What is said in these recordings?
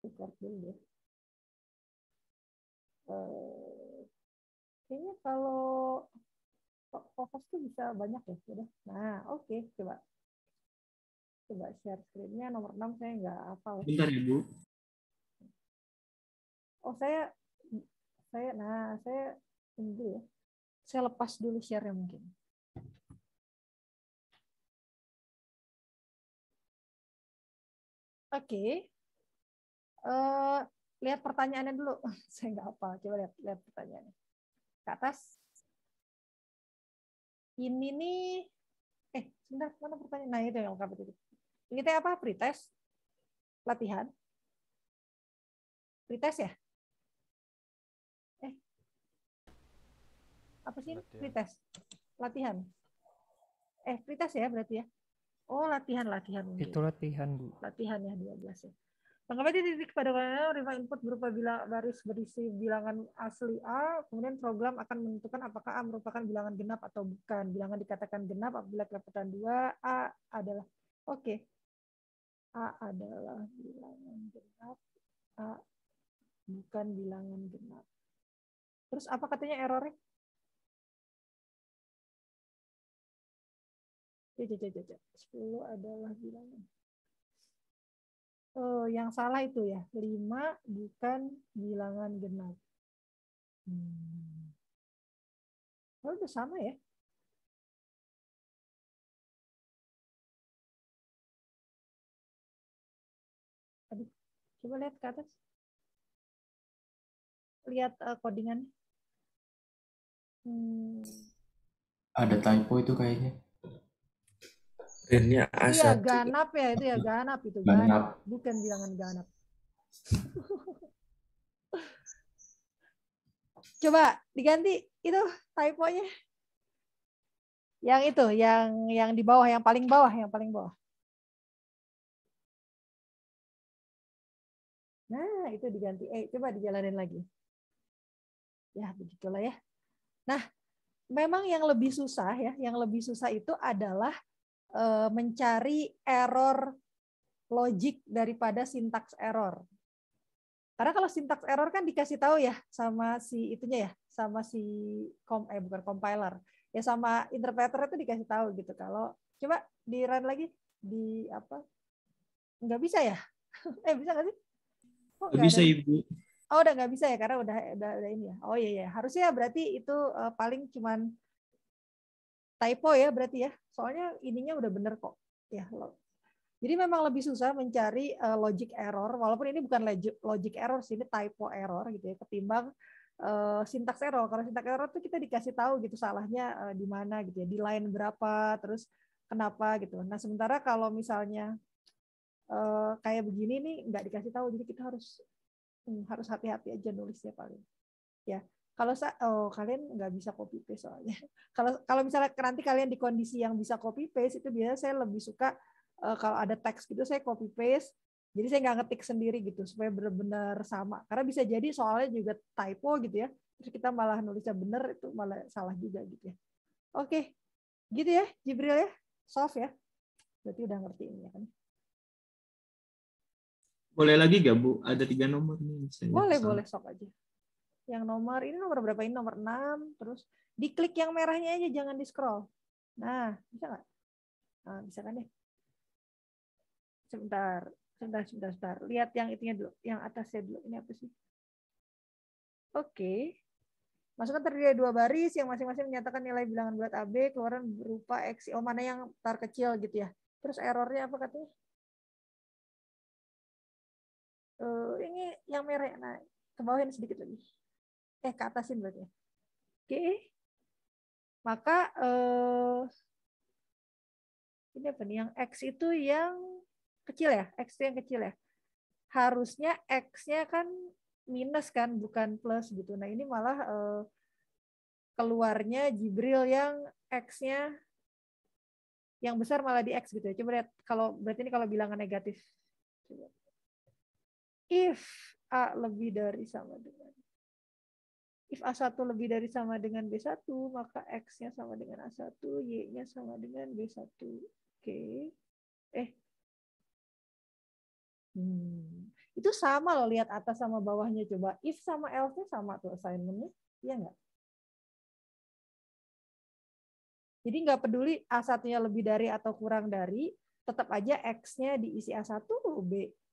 Record dulu ya. Kayaknya kalau fokus tuh bisa banyak ya. Udah. Nah, oke. Coba share screen-nya. Nomor 6 saya nggak hafal. Bentar ya, Bu. Oh, saya ini dulu ya. Saya lepas dulu share-nya mungkin. Oke. Lihat pertanyaannya dulu. Saya nggak hafal. Coba lihat pertanyaannya. Ke atas. Ini nih, sebentar, mana pertanyaan? Nah, itu yang lengkap itu. Ini teh apa? Pretest? Latihan? Pretest ya? Apa sih? Pretest? Latihan? Pretest ya berarti ya? Oh, latihan mungkin. Itu latihan, Bu. Latihan ya, 12 ya. Lengkapnya titik pada terima input berupa baris berisi bilangan asli A, kemudian program akan menentukan apakah A merupakan bilangan genap atau bukan. Bilangan dikatakan genap apabila kedapatan 2, A adalah A adalah bilangan genap, A bukan bilangan genap. Terus apa katanya errornya? Jaja. 10 adalah bilangan. Oh, yang salah itu ya. 5 bukan bilangan genap. Oh, itu sama ya. Aduh, coba lihat ke atas. Lihat codingan. Ada typo itu kayaknya. Printnya Iya, A1. ganap ya, itu ya ganap itu. Ganap. Bukan bilangan ganap. Coba diganti itu typonya. Yang itu, yang di bawah, yang paling bawah. Nah, itu diganti. Coba dijalanin lagi. Ya, begitulah ya. Nah, memang yang lebih susah itu adalah mencari error logik daripada sintaks error. Karena kalau sintaks error kan dikasih tahu ya sama si itunya ya, sama si bukan compiler. Ya sama interpreter itu dikasih tahu gitu. Kalau coba di run lagi di apa? Nggak bisa ya? Bisa nggak sih? Oh, nggak bisa, ada. Ibu. Oh, udah nggak bisa ya karena udah ini ya. Oh iya. Harusnya berarti itu paling cuman typo ya berarti ya. Soalnya ininya udah bener kok. Ya, jadi memang lebih susah mencari logic error, walaupun ini bukan logic error sih, ini typo error gitu ya, ketimbang syntax error. Kalau syntax error tuh kita dikasih tahu gitu salahnya di mana gitu ya, di line berapa, terus kenapa gitu. Nah sementara kalau misalnya kayak begini nih nggak dikasih tahu, jadi kita harus hati-hati aja nulisnya paling. Ya, kalau kalian nggak bisa copy paste soalnya. Kalau misalnya nanti kalian di kondisi yang bisa copy paste itu biasanya saya lebih suka kalau ada teks gitu saya copy paste. Jadi saya nggak ngetik sendiri gitu supaya benar-benar sama. Karena bisa jadi soalnya juga typo gitu ya. Terus kita malah nulisnya benar itu malah salah juga gitu ya. Oke, gitu ya Jibril ya. Soft ya. Berarti udah ngerti ini ya kan. Boleh lagi nggak, Bu? Ada 3 nomor nih. Boleh sok aja. Yang nomor ini nomor berapa ini? Nomor 6. Terus diklik yang merahnya aja, jangan di scroll. Nah, bisa nggak? Nah, bisa kan deh. Sebentar. Lihat yang itunya dulu, yang atasnya dulu. Ini apa sih? Oke. Masukkan terdiri dari 2 baris yang masing-masing menyatakan nilai bilangan bulat AB, keluaran berupa X. Oh, mana yang terkecil gitu ya. Terus errornya apa katanya? Ini yang merah. Nah, ke bawahin sedikit lagi. Ke atasin berarti ya. Oke. Maka ini apa nih? Yang X itu yang kecil ya? X itu yang kecil ya? Harusnya X-nya kan minus kan, bukan plus gitu. Nah ini malah keluarnya Jibril yang X-nya yang besar malah di X gitu ya. Coba lihat, berarti ini kalau bilangan negatif. Coba. If A lebih dari sama dengan If A1 lebih dari sama dengan B1, maka X-nya sama dengan A1, Y-nya sama dengan B1. Oke. Itu sama loh, lihat atas sama bawahnya coba. If sama else-nya sama tuh assignment-nya. Iya nggak? Jadi nggak peduli A1-nya lebih dari atau kurang dari, tetap aja X-nya diisi A1,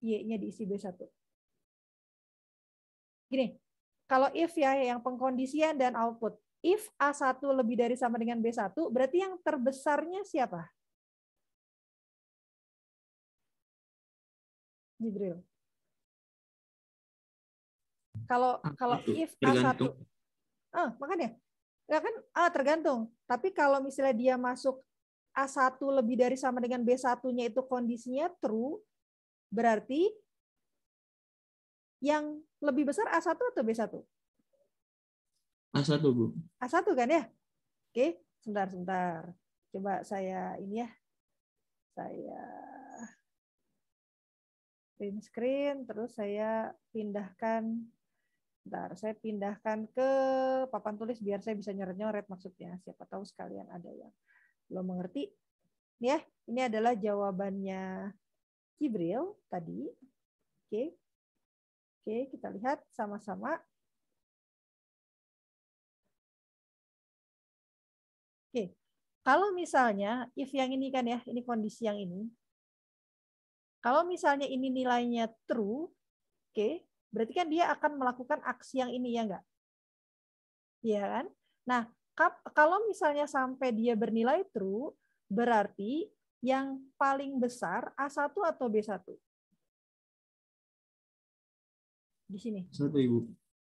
Y-nya diisi B1. Gini, kalau if ya yang pengkondisian dan output. If A1 lebih dari sama dengan B1, berarti yang terbesarnya siapa? Jibril. Kalau if A1, tergantung. makanya ya kan tergantung. Tapi kalau misalnya dia masuk A1 lebih dari sama dengan B1-nya itu kondisinya true, berarti yang lebih besar A1 atau B1? A1, Bu. A1 kan ya? Oke, sebentar. Coba saya ini ya. Saya print screen, terus saya pindahkan. Bentar, saya pindahkan ke papan tulis biar saya bisa nyoret-nyoret maksudnya. Siapa tahu sekalian ada yang belum mengerti. Ya, ini adalah jawabannya Jibril tadi. Oke. Oke, kita lihat sama-sama. Oke. Kalau misalnya if yang ini kan ya, ini kondisi yang ini. Kalau misalnya ini nilainya true, oke, berarti kan dia akan melakukan aksi yang ini ya enggak? Iya kan? Nah, kalau misalnya sampai dia bernilai true, berarti yang paling besar A1 atau B1? Di sini. A1, Ibu.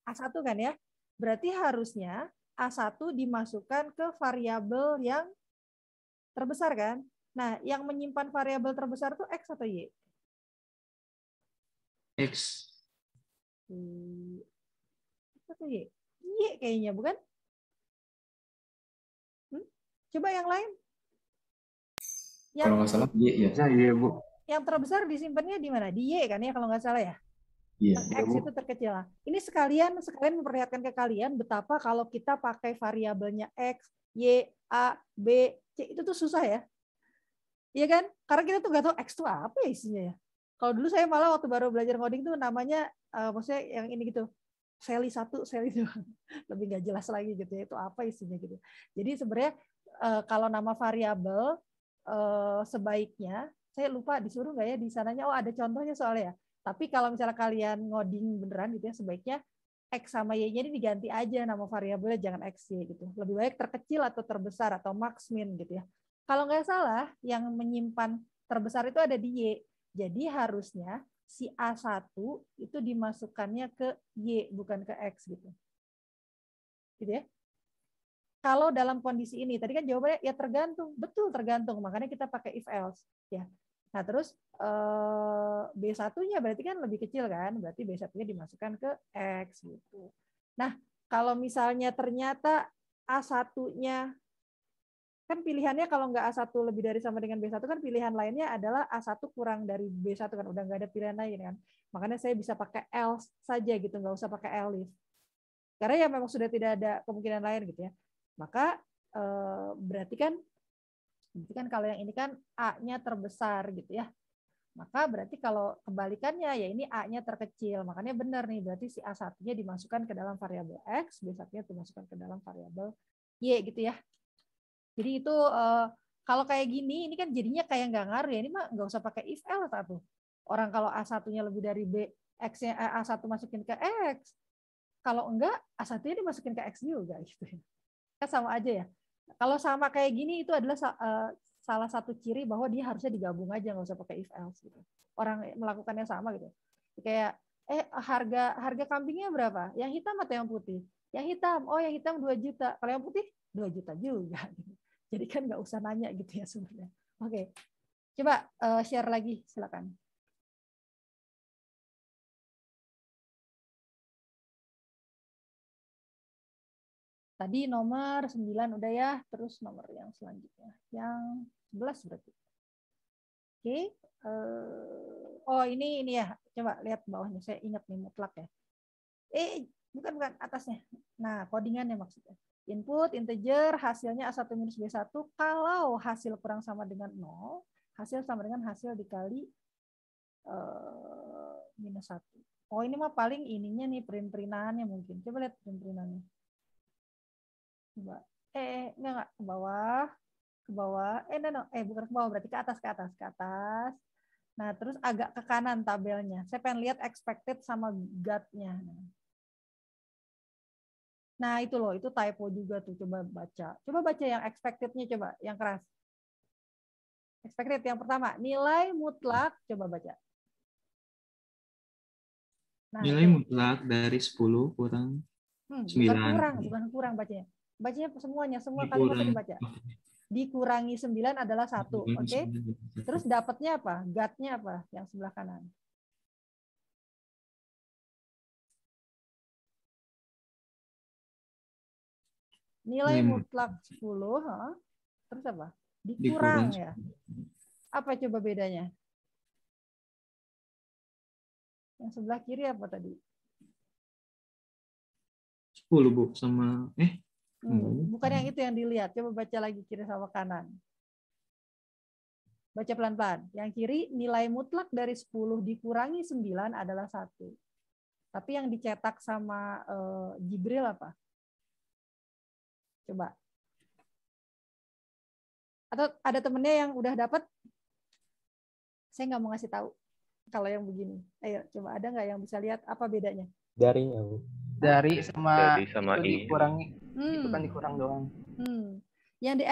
A1 kan ya? Berarti harusnya A1 dimasukkan ke variabel yang terbesar kan? Nah, yang menyimpan variabel terbesar itu X atau Y? X. X atau Y? Y kayaknya, bukan? Coba yang lain. Kalau nggak salah Y ya. Iya, Bu. Yang terbesar disimpannya di mana? Di Y kan ya kalau nggak salah ya? Iya, X itu terkecil. Ini sekalian memperlihatkan ke kalian betapa kalau kita pakai variabelnya X, Y, A, B, C itu tuh susah ya. Iya kan? Karena kita tuh nggak tahu X itu apa ya isinya ya. Kalau dulu saya malah waktu baru belajar ngoding tuh namanya maksudnya yang ini gitu. Seli 1, seli 2. Lebih nggak jelas lagi gitu ya. Itu apa isinya gitu. Jadi sebenarnya kalau nama variabel sebaiknya saya lupa disuruh nggak ya di sananya. Oh, ada contohnya soalnya ya. Tapi kalau misalnya kalian ngoding beneran gitu ya, sebaiknya X sama Y-nya ini diganti aja nama variabelnya, jangan X, Y gitu. Lebih baik terkecil atau terbesar atau max min gitu ya. Kalau nggak salah, yang menyimpan terbesar itu ada di Y. Jadi harusnya si A1 itu dimasukkannya ke Y, bukan ke X gitu. Gitu ya. Kalau dalam kondisi ini, tadi kan jawabannya ya tergantung. Betul tergantung, makanya kita pakai if else. Ya. Nah terus B1-nya berarti kan lebih kecil kan, berarti B1-nya dimasukkan ke X gitu. Nah kalau misalnya ternyata A1-nya, kan pilihannya kalau nggak A1 lebih dari sama dengan B1 kan pilihan lainnya adalah A1 kurang dari B1 kan, udah nggak ada pilihan lain kan. Makanya saya bisa pakai else saja gitu, nggak usah pakai else. Karena ya memang sudah tidak ada kemungkinan lain gitu ya. Maka berarti kan kalau yang ini kan A-nya terbesar gitu ya. Maka berarti kalau kebalikannya ya ini A-nya terkecil. Makanya benar nih, berarti si A1-nya dimasukkan ke dalam variabel X, B1-nya dimasukkan ke dalam variabel Y gitu ya. Jadi itu kalau kayak gini, ini kan jadinya kayak nggak ngaruh ya. Ini mah nggak usah pakai if else satu. Orang kalau A1-nya lebih dari B, X-nya A1 masukin ke X. Kalau enggak, A1-nya dimasukin ke X juga gitu. Kan sama aja ya. Kalau sama kayak gini itu adalah salah satu ciri bahwa dia harusnya digabung aja, nggak usah pakai if else gitu. Orang melakukannya sama gitu. Kayak harga kambingnya berapa? Yang hitam atau yang putih? Yang hitam. Oh, yang hitam 2 juta. Kalau yang putih 2 juta juga gitu. Jadi kan nggak usah nanya gitu ya sebenarnya. Oke. Coba share lagi silakan. Tadi nomor 9 udah ya, terus nomor yang selanjutnya. Yang 11 berarti. Oke. Oh, ini ya. Coba lihat bawahnya. Saya ingat nih mutlak ya. Bukan atasnya. Nah, codingannya maksudnya. Input integer, hasilnya A1 minus B1. Kalau hasil kurang sama dengan 0, hasil sama dengan hasil dikali minus 1. Oh, ini mah paling ininya nih, print-printannya mungkin. Coba lihat print-printannya. Coba. Enggak, ke bawah. Ke bawah. No. Bukan ke bawah, berarti ke atas, ke atas, ke atas. Nah, terus agak ke kanan tabelnya. Saya pengen lihat expected sama gut-nya. Nah, itu loh, itu typo juga tuh. Coba baca. Coba baca yang expected-nya, coba. Yang keras. Expected yang pertama. Nilai mutlak, coba baca. Nah, Nilai itu. mutlak dari 10 kurang 9. Bukan kurang bacanya. Bacanya semuanya, semua kalimatnya Dikurang. dibaca. Dikurangi 9 adalah 1. Oke? Terus dapatnya apa? Gut-nya apa? Yang sebelah kanan. Nilai mutlak 10, terus apa? Dikurang ya. Apa coba bedanya? Yang sebelah kiri apa tadi? 10, Bu, sama bukan yang itu yang dilihat. Coba baca lagi kiri sama kanan. Baca pelan-pelan. Yang kiri nilai mutlak dari 10 dikurangi 9 adalah 1. Tapi yang dicetak sama Jibril apa? Coba. Atau ada temennya yang udah dapat? Saya nggak mau ngasih tahu kalau yang begini. Ayo, coba ada nggak yang bisa lihat apa bedanya? Darinya, Bu. Dari sama itu dikurangi. Itu kan dikurang doang. Yang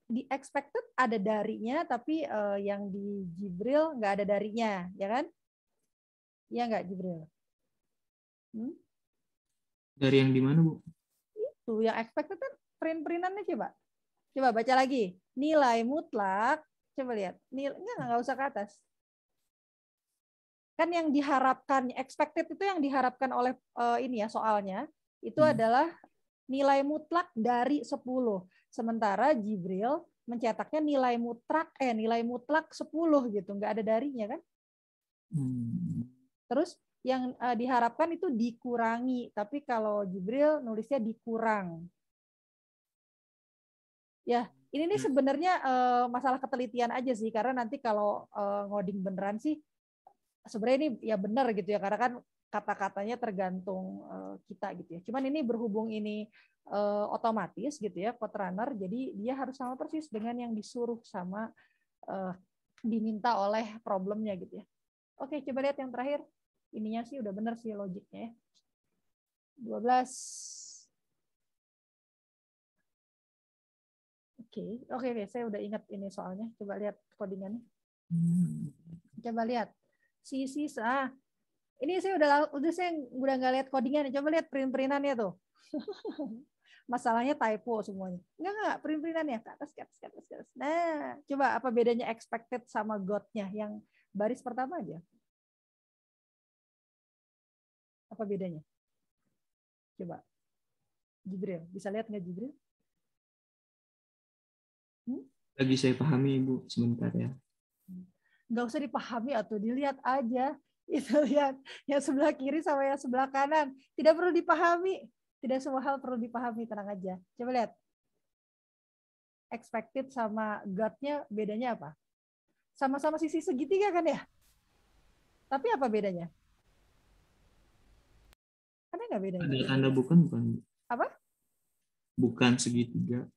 di-expected ada darinya, tapi yang di Jibril nggak ada darinya, ya kan? Iya nggak, Jibril? Dari yang di mana, Bu? Itu yang expected kan print-printannya coba. Coba baca lagi. Nilai mutlak, coba lihat. Nggak usah ke atas. Kan yang diharapkan, expected itu yang diharapkan oleh ini ya soalnya, itu adalah nilai mutlak dari 10. Sementara Jibril mencetaknya nilai mutlak 10 gitu, nggak ada darinya kan? Terus yang diharapkan itu dikurangi, tapi kalau Jibril nulisnya dikurang. Ya, ini nih sebenarnya masalah ketelitian aja sih, karena nanti kalau ngoding beneran sih sebenarnya ini ya benar gitu ya, karena kan kata-katanya tergantung kita gitu ya. Cuman ini berhubung ini otomatis gitu ya, code runner, jadi dia harus sama persis dengan yang disuruh sama diminta oleh problemnya gitu ya. Oke, coba lihat yang terakhir. Ininya sih udah benar sih logiknya ya. 12. Oke, saya udah ingat ini soalnya. Coba lihat codingannya. Coba lihat. Ini saya udah nggak lihat codingannya. Coba lihat print-printannya tuh. Masalahnya typo semuanya. Enggak, print-printannya ke atas. Nah, coba apa bedanya expected sama got-nya yang baris pertama aja? Apa bedanya? Coba. Jibril, bisa lihat nggak Jibril? Lagi saya pahami, Ibu, sebentar ya. Nggak usah dipahami atau dilihat aja. Itu lihat yang sebelah kiri sama yang sebelah kanan. Tidak perlu dipahami. Tidak semua hal perlu dipahami, tenang aja. Coba lihat. Expected sama got-nya bedanya apa? Sama-sama sisi segitiga kan ya? Tapi apa bedanya? Ada nggak bedanya? Ada tanda bukan? Apa? Bukan segitiga.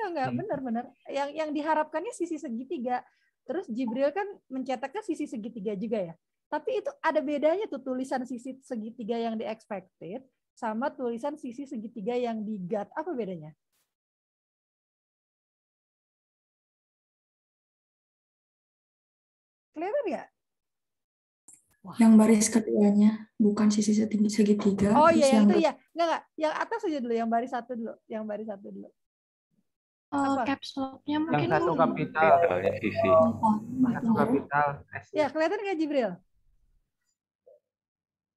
Enggak, benar-benar. Yang diharapkannya sisi segitiga. Terus Jibril kan mencetaknya sisi segitiga juga ya. Tapi itu ada bedanya tuh tulisan sisi segitiga yang di expected sama tulisan sisi segitiga yang di got. Apa bedanya? Kelihatan nggak? Yang baris keduanya bukan sisi segitiga. Oh iya, yang itu ya. Enggak. Yang atas aja dulu, yang baris satu dulu. Caps lock-nya mungkin. Yang satu kapital. Sisi. Satu kapital. Ya, kelihatan nggak Jibril?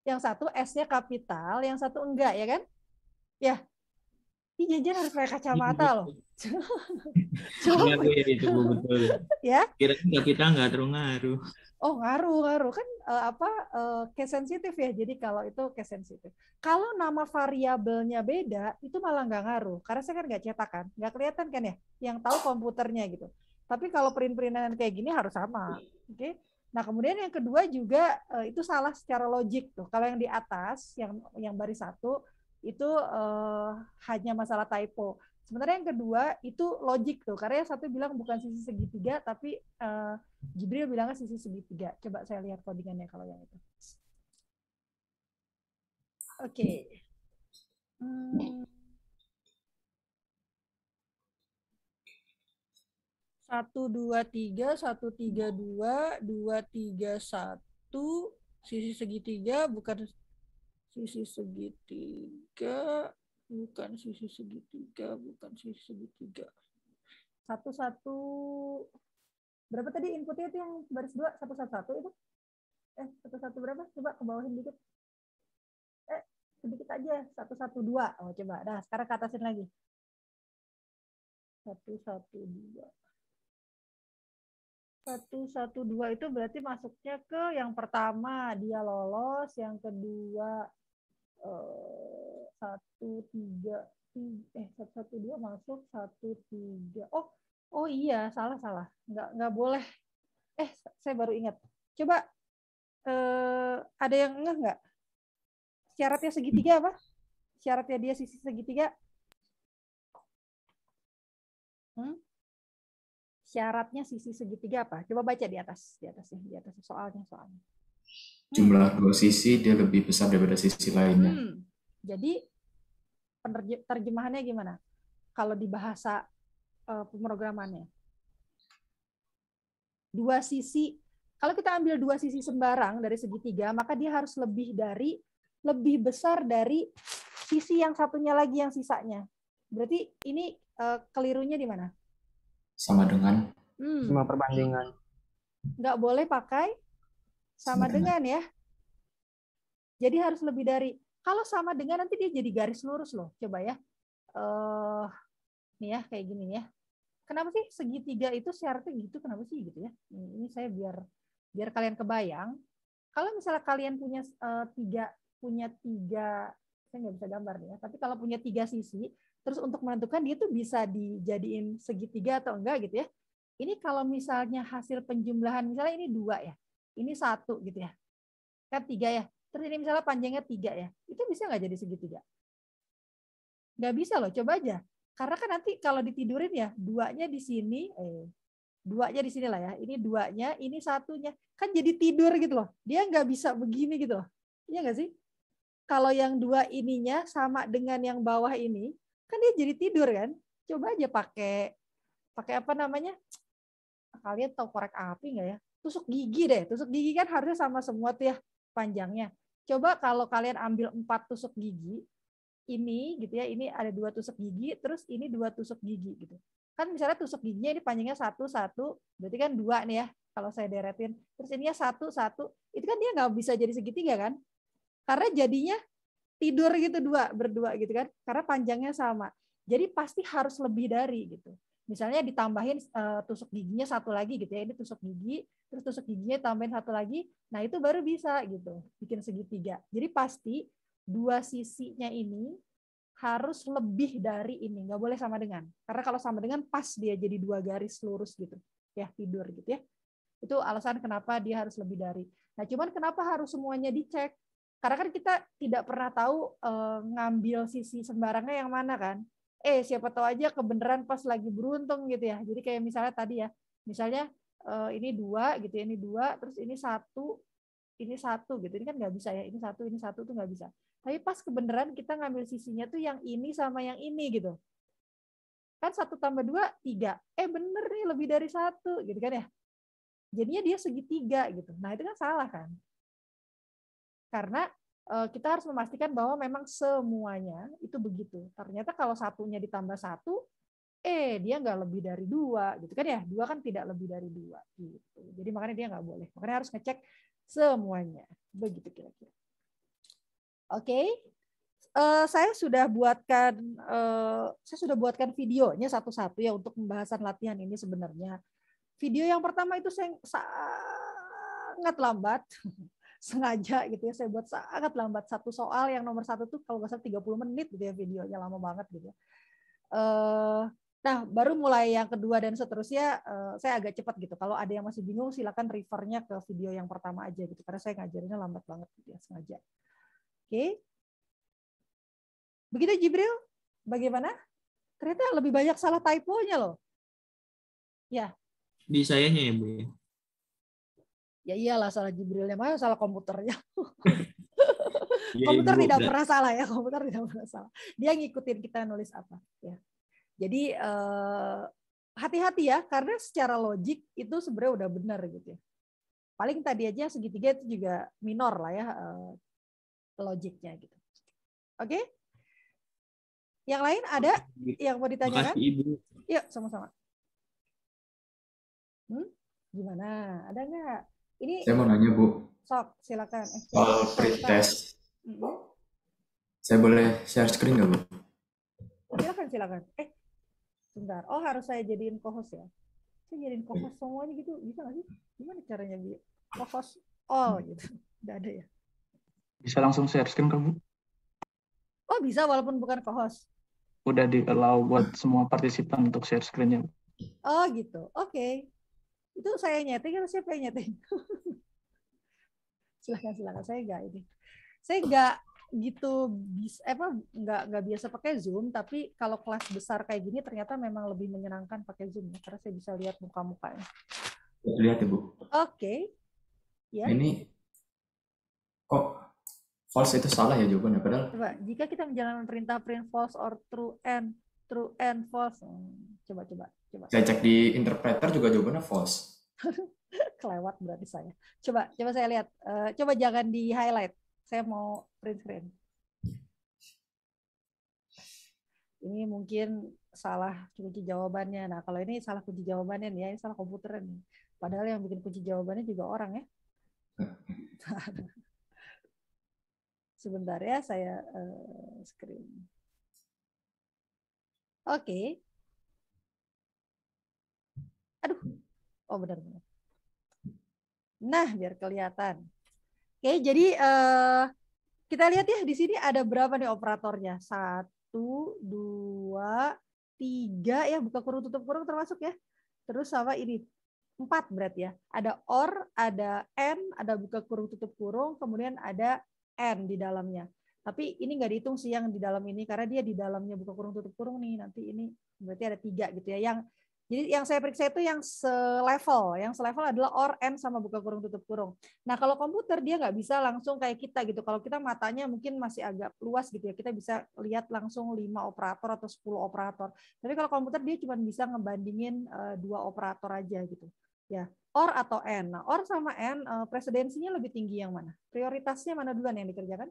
Yang satu S-nya kapital, yang satu enggak, ya kan? Ya. Ih, Jajan harus pakai kacamata loh. Coba. Itu betul. Ya. Kira-kira kita nggak terpengaruh. Oh, ngaruh kan case sensitif ya. Jadi kalau itu case sensitif. Kalau nama variabelnya beda, itu malah nggak ngaruh. Karena saya kan nggak cetak kan, nggak kelihatan kan ya. Yang tahu komputernya gitu. Tapi kalau print-printan kayak gini harus sama. Oke. Nah, kemudian yang kedua juga itu salah secara logik tuh. Kalau yang di atas, yang baris 1 itu hanya masalah typo. Sementara yang kedua itu logik tuh, karena yang satu bilang bukan sisi segitiga, tapi Jibril bilangnya sisi segitiga. Coba saya lihat codingannya kalau yang itu. Oke. 1, 2, 3, 1, 3, 2, 2, 3, 1, sisi segitiga bukan sisi segitiga, bukan sisi segitiga, bukan sisi segitiga. 1, 1, berapa tadi inputnya itu yang baris 2, 1, 1, 1 itu? 1, 1 berapa? Coba ke bawahin dikit. Sedikit aja, 1, 1, 2. Oh, coba. Nah, sekarang ke atasin lagi. 1, 1, 2. 1, 1, 2 itu berarti masuknya ke yang pertama dia lolos, yang kedua 1, 3, 1, 1, 2 masuk 1, 3. Oh iya, salah. Nggak boleh. Saya baru ingat. Coba ada yang nggak? Syaratnya segitiga apa? Syaratnya dia sisi segitiga? Syaratnya sisi segitiga apa? Coba baca di atas soalnya. Jumlah 2 sisi dia lebih besar daripada sisi lainnya. Jadi terjemahannya gimana? Kalau di bahasa pemrogramannya, 2 sisi. Kalau kita ambil 2 sisi sembarang dari segitiga, maka dia harus lebih besar dari sisi yang satunya lagi yang sisanya. Berarti ini kelirunya di mana? Sama dengan. Sama perbandingan. Nggak boleh pakai sama dengan ya. Jadi harus lebih dari. Kalau sama dengan nanti dia jadi garis lurus loh. Coba ya. Nih ya, kayak gini ya. Kenapa sih segitiga itu syaratnya gitu? Kenapa sih gitu ya? Ini saya biar kalian kebayang. Kalau misalnya kalian punya tiga, saya nggak bisa gambar nih ya. Tapi kalau punya 3 sisi, terus untuk menentukan dia tuh bisa dijadiin segitiga atau enggak gitu ya. Ini kalau misalnya hasil penjumlahan, misalnya ini 2 ya, ini 1 gitu ya. Kan 3 ya. Terus ini misalnya panjangnya 3 ya. Itu bisa nggak jadi segitiga? Nggak bisa loh, coba aja. Karena kan nanti kalau ditidurin ya, 2-nya di sini, 2-nya di sini lah ya. Ini 2-nya, ini 1-nya. Kan jadi tidur gitu loh. Dia nggak bisa begini gitu loh. Iya nggak sih? Kalau yang 2 ininya sama dengan yang bawah ini, kan dia jadi tidur kan? Coba aja pakai apa namanya? Kalian tahu korek api nggak ya? Tusuk gigi deh. Tusuk gigi kan harusnya sama semua tuh ya panjangnya. Coba kalau kalian ambil 4 tusuk gigi, ini gitu ya, ini ada 2 tusuk gigi, terus ini 2 tusuk gigi gitu. Kan misalnya tusuk giginya ini panjangnya 1, berarti kan 2 nih ya, kalau saya deretin. Terus ininya 1, itu kan dia nggak bisa jadi segitiga kan? Karena jadinya tidur gitu berdua gitu kan, karena panjangnya sama. Jadi pasti harus lebih dari gitu. Misalnya ditambahin tusuk giginya 1 lagi gitu ya, ini tusuk gigi, terus tusuk giginya tambahin 1 lagi, nah itu baru bisa gitu, bikin segitiga. Jadi pasti 2 sisinya ini harus lebih dari ini, nggak boleh sama dengan. Karena kalau sama dengan pas dia jadi 2 garis lurus gitu, ya tidur gitu ya. Itu alasan kenapa dia harus lebih dari. Nah, cuman kenapa harus semuanya dicek? Karena kan kita tidak pernah tahu ngambil sisi sembarangnya yang mana kan. Siapa tahu aja kebenaran pas lagi beruntung gitu ya. Jadi kayak misalnya tadi ya, misalnya ini 2 gitu ya, ini 2, terus ini 1 gitu. Ini kan nggak bisa ya, ini 1 tuh nggak bisa. Tapi pas kebenaran kita ngambil sisinya tuh yang ini sama yang ini gitu. Kan 1 tambah 2, 3. Bener nih lebih dari 1 gitu kan ya. Jadinya dia segitiga gitu. Nah itu kan salah kan. Karena kita harus memastikan bahwa memang semuanya itu begitu. Ternyata kalau 1-nya ditambah 1, dia nggak lebih dari 2 gitu kan ya. 2 kan tidak lebih dari 2 gitu. Jadi makanya dia nggak boleh. Makanya harus ngecek semuanya. Begitu kira-kira. Oke. Saya sudah buatkan videonya satu-satu ya untuk pembahasan latihan ini sebenarnya. Video yang pertama itu saya sangat lambat. Sengaja gitu ya, saya buat sangat lambat. 1 soal yang nomor 1 tuh kalau nggak salah 30 menit gitu ya videonya, lama banget gitu ya. Nah, baru mulai yang kedua dan seterusnya saya agak cepat gitu. Kalau ada yang masih bingung silakan refernya ke video yang pertama aja gitu. Karena saya ngajarinnya lambat banget gitu ya, sengaja. Oke. Begitu Jibril, bagaimana? Ternyata lebih banyak salah typo-nya loh. Ya. Di sayanya ya, Bu. Ya iyalah salah Jibrilnya, mana salah komputernya. Ya, Komputer Ibu, tidak pernah salah ya, komputer tidak pernah salah. Dia ngikutin kita nulis apa ya. Jadi hati-hati ya, karena secara logik itu sebenarnya udah benar gitu ya. Paling tadi aja segitiga itu juga minor lah ya logiknya gitu. Oke? Yang lain ada yang mau ditanyakan? Makasih, Ibu. Yuk sama-sama. Gimana? Ada nggak? Ini saya mau nanya, Bu. Sok, silakan. Soal pretest. Saya boleh share screen nggak, Bu? Silakan. Sebentar. Oh, harus saya jadiin co-host ya? Saya jadiin co-host semuanya gitu. Bisa nggak sih? Gimana caranya co-host all gitu? Nggak ada ya? Bisa langsung share screen kan, Bu? Oh, bisa walaupun bukan co-host. Udah di-allow buat semua partisipan untuk share screen-nya. Oh, gitu. Oke. Itu saya nyeting atau siapa yang nyeting? Silakan. Saya nggak gitu nggak biasa pakai Zoom, tapi kalau kelas besar kayak gini ternyata memang lebih menyenangkan pakai Zoom ya, karena saya bisa lihat muka-mukanya. Lihat ya, Bu. Oke. Ya. Ini kok false itu salah ya jawabannya, padahal. Coba, jika kita menjalankan perintah print false or true and false. Coba. Saya cek di interpreter juga jawabannya false. Kelewat berarti saya. Coba saya lihat. Coba jangan di highlight. Saya mau print screen. Ini mungkin salah kunci jawabannya. Nah, kalau ini salah kunci jawabannya nih ya, ini salah komputer nih. Padahal yang bikin kunci jawabannya juga orang ya. Sebentar ya, saya screen. Oke. Aduh. Oh, benar. Nah, biar kelihatan. Oke, jadi kita lihat ya di sini ada berapa nih operatornya? 1, 2, 3 ya, buka kurung tutup kurung termasuk ya. Terus sama ini 4 berarti ya. Ada OR, ada AND, ada buka kurung tutup kurung, kemudian ada AND di dalamnya. Tapi ini nggak dihitung sih yang di dalam ini karena dia di dalamnya buka kurung tutup kurung nih. Nanti ini berarti ada 3 gitu ya. Jadi yang saya periksa itu yang selevel. Yang selevel adalah OR, AND, sama buka kurung tutup kurung. Nah, kalau komputer dia nggak bisa langsung kayak kita gitu. Kalau kita matanya mungkin masih agak luas gitu ya. Kita bisa lihat langsung 5 operator atau 10 operator. Tapi kalau komputer dia cuma bisa ngebandingin 2 operator aja gitu. Ya, OR atau AND. Nah, OR sama AND presidensinya lebih tinggi yang mana? Prioritasnya mana duluan yang dikerjakan?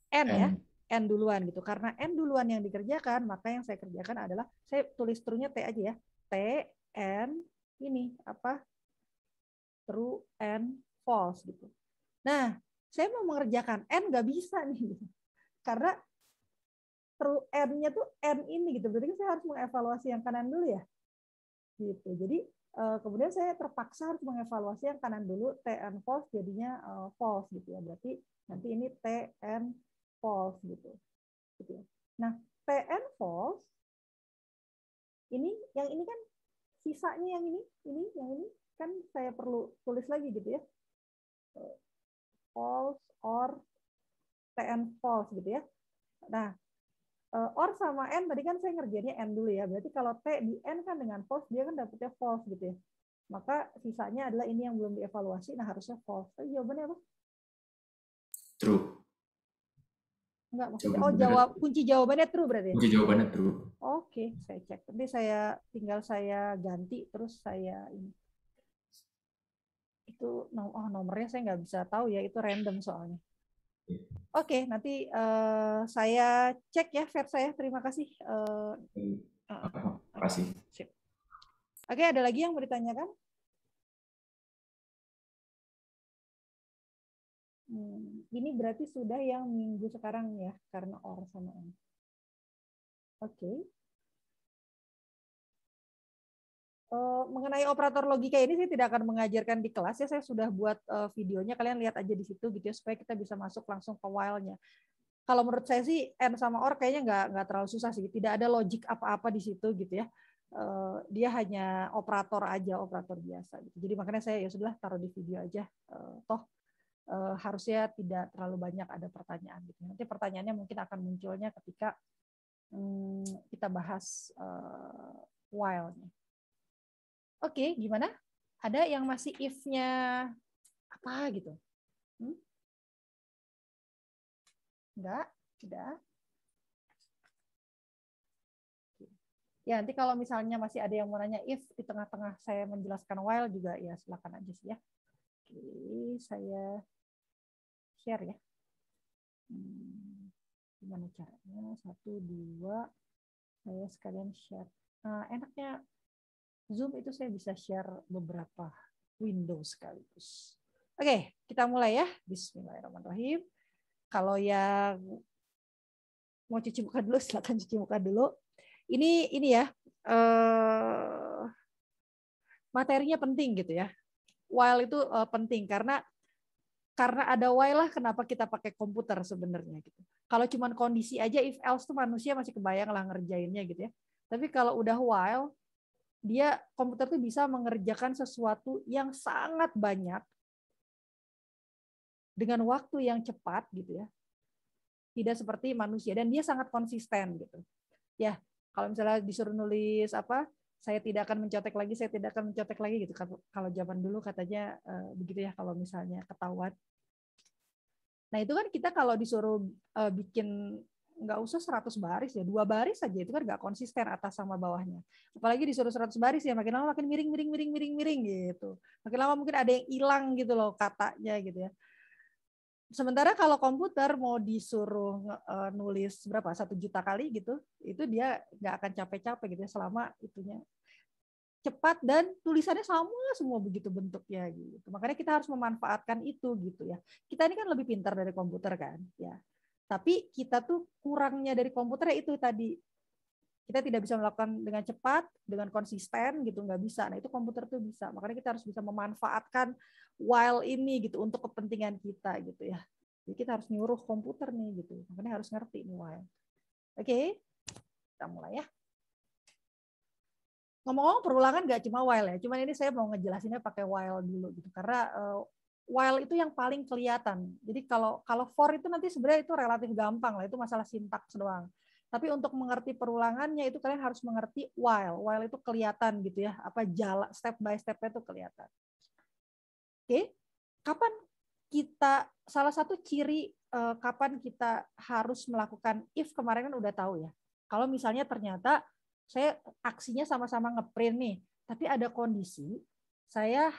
N ya. N duluan gitu. Karena N duluan yang dikerjakan, maka yang saya kerjakan adalah saya tulis true-nya T aja ya. T, N, ini apa? True and false gitu. Nah, saya mau mengerjakan N nggak bisa nih. Karena true N-nya tuh N ini gitu. Berarti saya harus mengevaluasi yang kanan dulu ya. Gitu. Jadi kemudian saya terpaksa harus mengevaluasi yang kanan dulu. T and false jadinya false gitu ya. Berarti nanti ini T and false gitu. Nah, T and false ini yang ini kan sisanya yang ini kan saya perlu tulis lagi gitu ya. False or T and false gitu ya. Nah, or sama N tadi kan saya ngerjainnya N dulu ya. Berarti kalau T di N kan dengan false dia kan dapetnya false gitu ya. Maka sisanya adalah ini yang belum dievaluasi. Nah, harusnya false. Tapi jawabannya apa? True. Enggak, maksudnya kunci jawabannya true berarti ya? Kunci jawabannya true. Oke, saya cek. Nanti tinggal saya ganti terus saya ini. Itu nomornya saya nggak bisa tahu ya, itu random soalnya. Oke, nanti saya cek ya versi saya. Terima kasih. Terima kasih. Sip. Oke, ada lagi yang mau ditanyakan? Ini berarti sudah yang minggu sekarang ya, karena OR sama N. Oke. Mengenai operator logika ini saya tidak akan mengajarkan di kelas ya, saya sudah buat videonya, kalian lihat aja di situ gitu ya, supaya kita bisa masuk langsung ke while-nya. Kalau menurut saya sih and sama or kayaknya nggak terlalu susah sih. Tidak ada logik apa-apa di situ gitu ya. Dia hanya operator aja, operator biasa. Gitu. Jadi makanya saya ya sudah taruh di video aja. Toh harusnya tidak terlalu banyak ada pertanyaan. Gitu. Nanti pertanyaannya mungkin akan munculnya ketika kita bahas while-nya. Oke, gimana? Ada yang masih if-nya apa gitu? Enggak, sudah. Ya, nanti kalau misalnya masih ada yang mau nanya if di tengah-tengah saya menjelaskan while juga ya silakan aja sih ya. Oke, saya share ya. Gimana caranya? 1, 2, saya sekalian share. Nah, enaknya Zoom itu saya bisa share beberapa window sekaligus. Oke, kita mulai ya. Bismillahirrahmanirrahim. Kalau yang mau cuci muka dulu, silakan cuci muka dulu. Ini ya, materinya penting gitu ya. While itu penting karena ada while lah kenapa kita pakai komputer sebenarnya gitu. Kalau cuma kondisi aja if else tuh manusia masih kebayang lah ngerjainnya gitu ya. Tapi kalau udah while, dia komputer tuh bisa mengerjakan sesuatu yang sangat banyak dengan waktu yang cepat gitu ya. Tidak seperti manusia dan dia sangat konsisten gitu. Ya, kalau misalnya disuruh nulis apa, saya tidak akan mencontek lagi, saya tidak akan mencontek lagi gitu. Kalau zaman dulu katanya begitu ya kalau misalnya ketahuan. Nah, itu kan kita kalau disuruh bikin nggak usah 100 baris ya, 2 baris saja itu kan nggak konsisten atas sama bawahnya. Apalagi disuruh 100 baris ya makin lama makin miring gitu. Makin lama mungkin ada yang hilang gitu loh katanya gitu ya. Sementara kalau komputer mau disuruh nulis berapa 1 juta kali gitu, itu dia nggak akan capek-capek gitu ya selama itunya cepat dan tulisannya sama semua begitu bentuknya gitu. Makanya kita harus memanfaatkan itu gitu ya. Kita ini kan lebih pintar dari komputer kan, ya. Tapi kita tuh kurangnya dari komputer itu tadi. Kita tidak bisa melakukan dengan cepat, dengan konsisten gitu, nggak bisa. Nah, itu komputer tuh bisa. Makanya kita harus bisa memanfaatkan while ini gitu untuk kepentingan kita gitu ya. Jadi kita harus nyuruh komputer nih gitu. Makanya harus ngerti nih while. Oke. Kita mulai ya. Ngomong-ngomong perulangan nggak cuma while ya. Cuman ini saya mau ngejelasinnya pakai while dulu gitu. Karena while itu yang paling kelihatan. Jadi kalau for itu nanti sebenarnya itu relatif gampang lah. Itu masalah sintaks doang. Tapi untuk mengerti perulangannya itu kalian harus mengerti while. While itu kelihatan gitu ya. Apa jalan step by step-nya itu kelihatan. Oke. Kapan kita salah satu ciri kapan kita harus melakukan if kemarin kan udah tahu ya. Kalau misalnya ternyata saya aksinya sama-sama ngeprint nih, tapi ada kondisi saya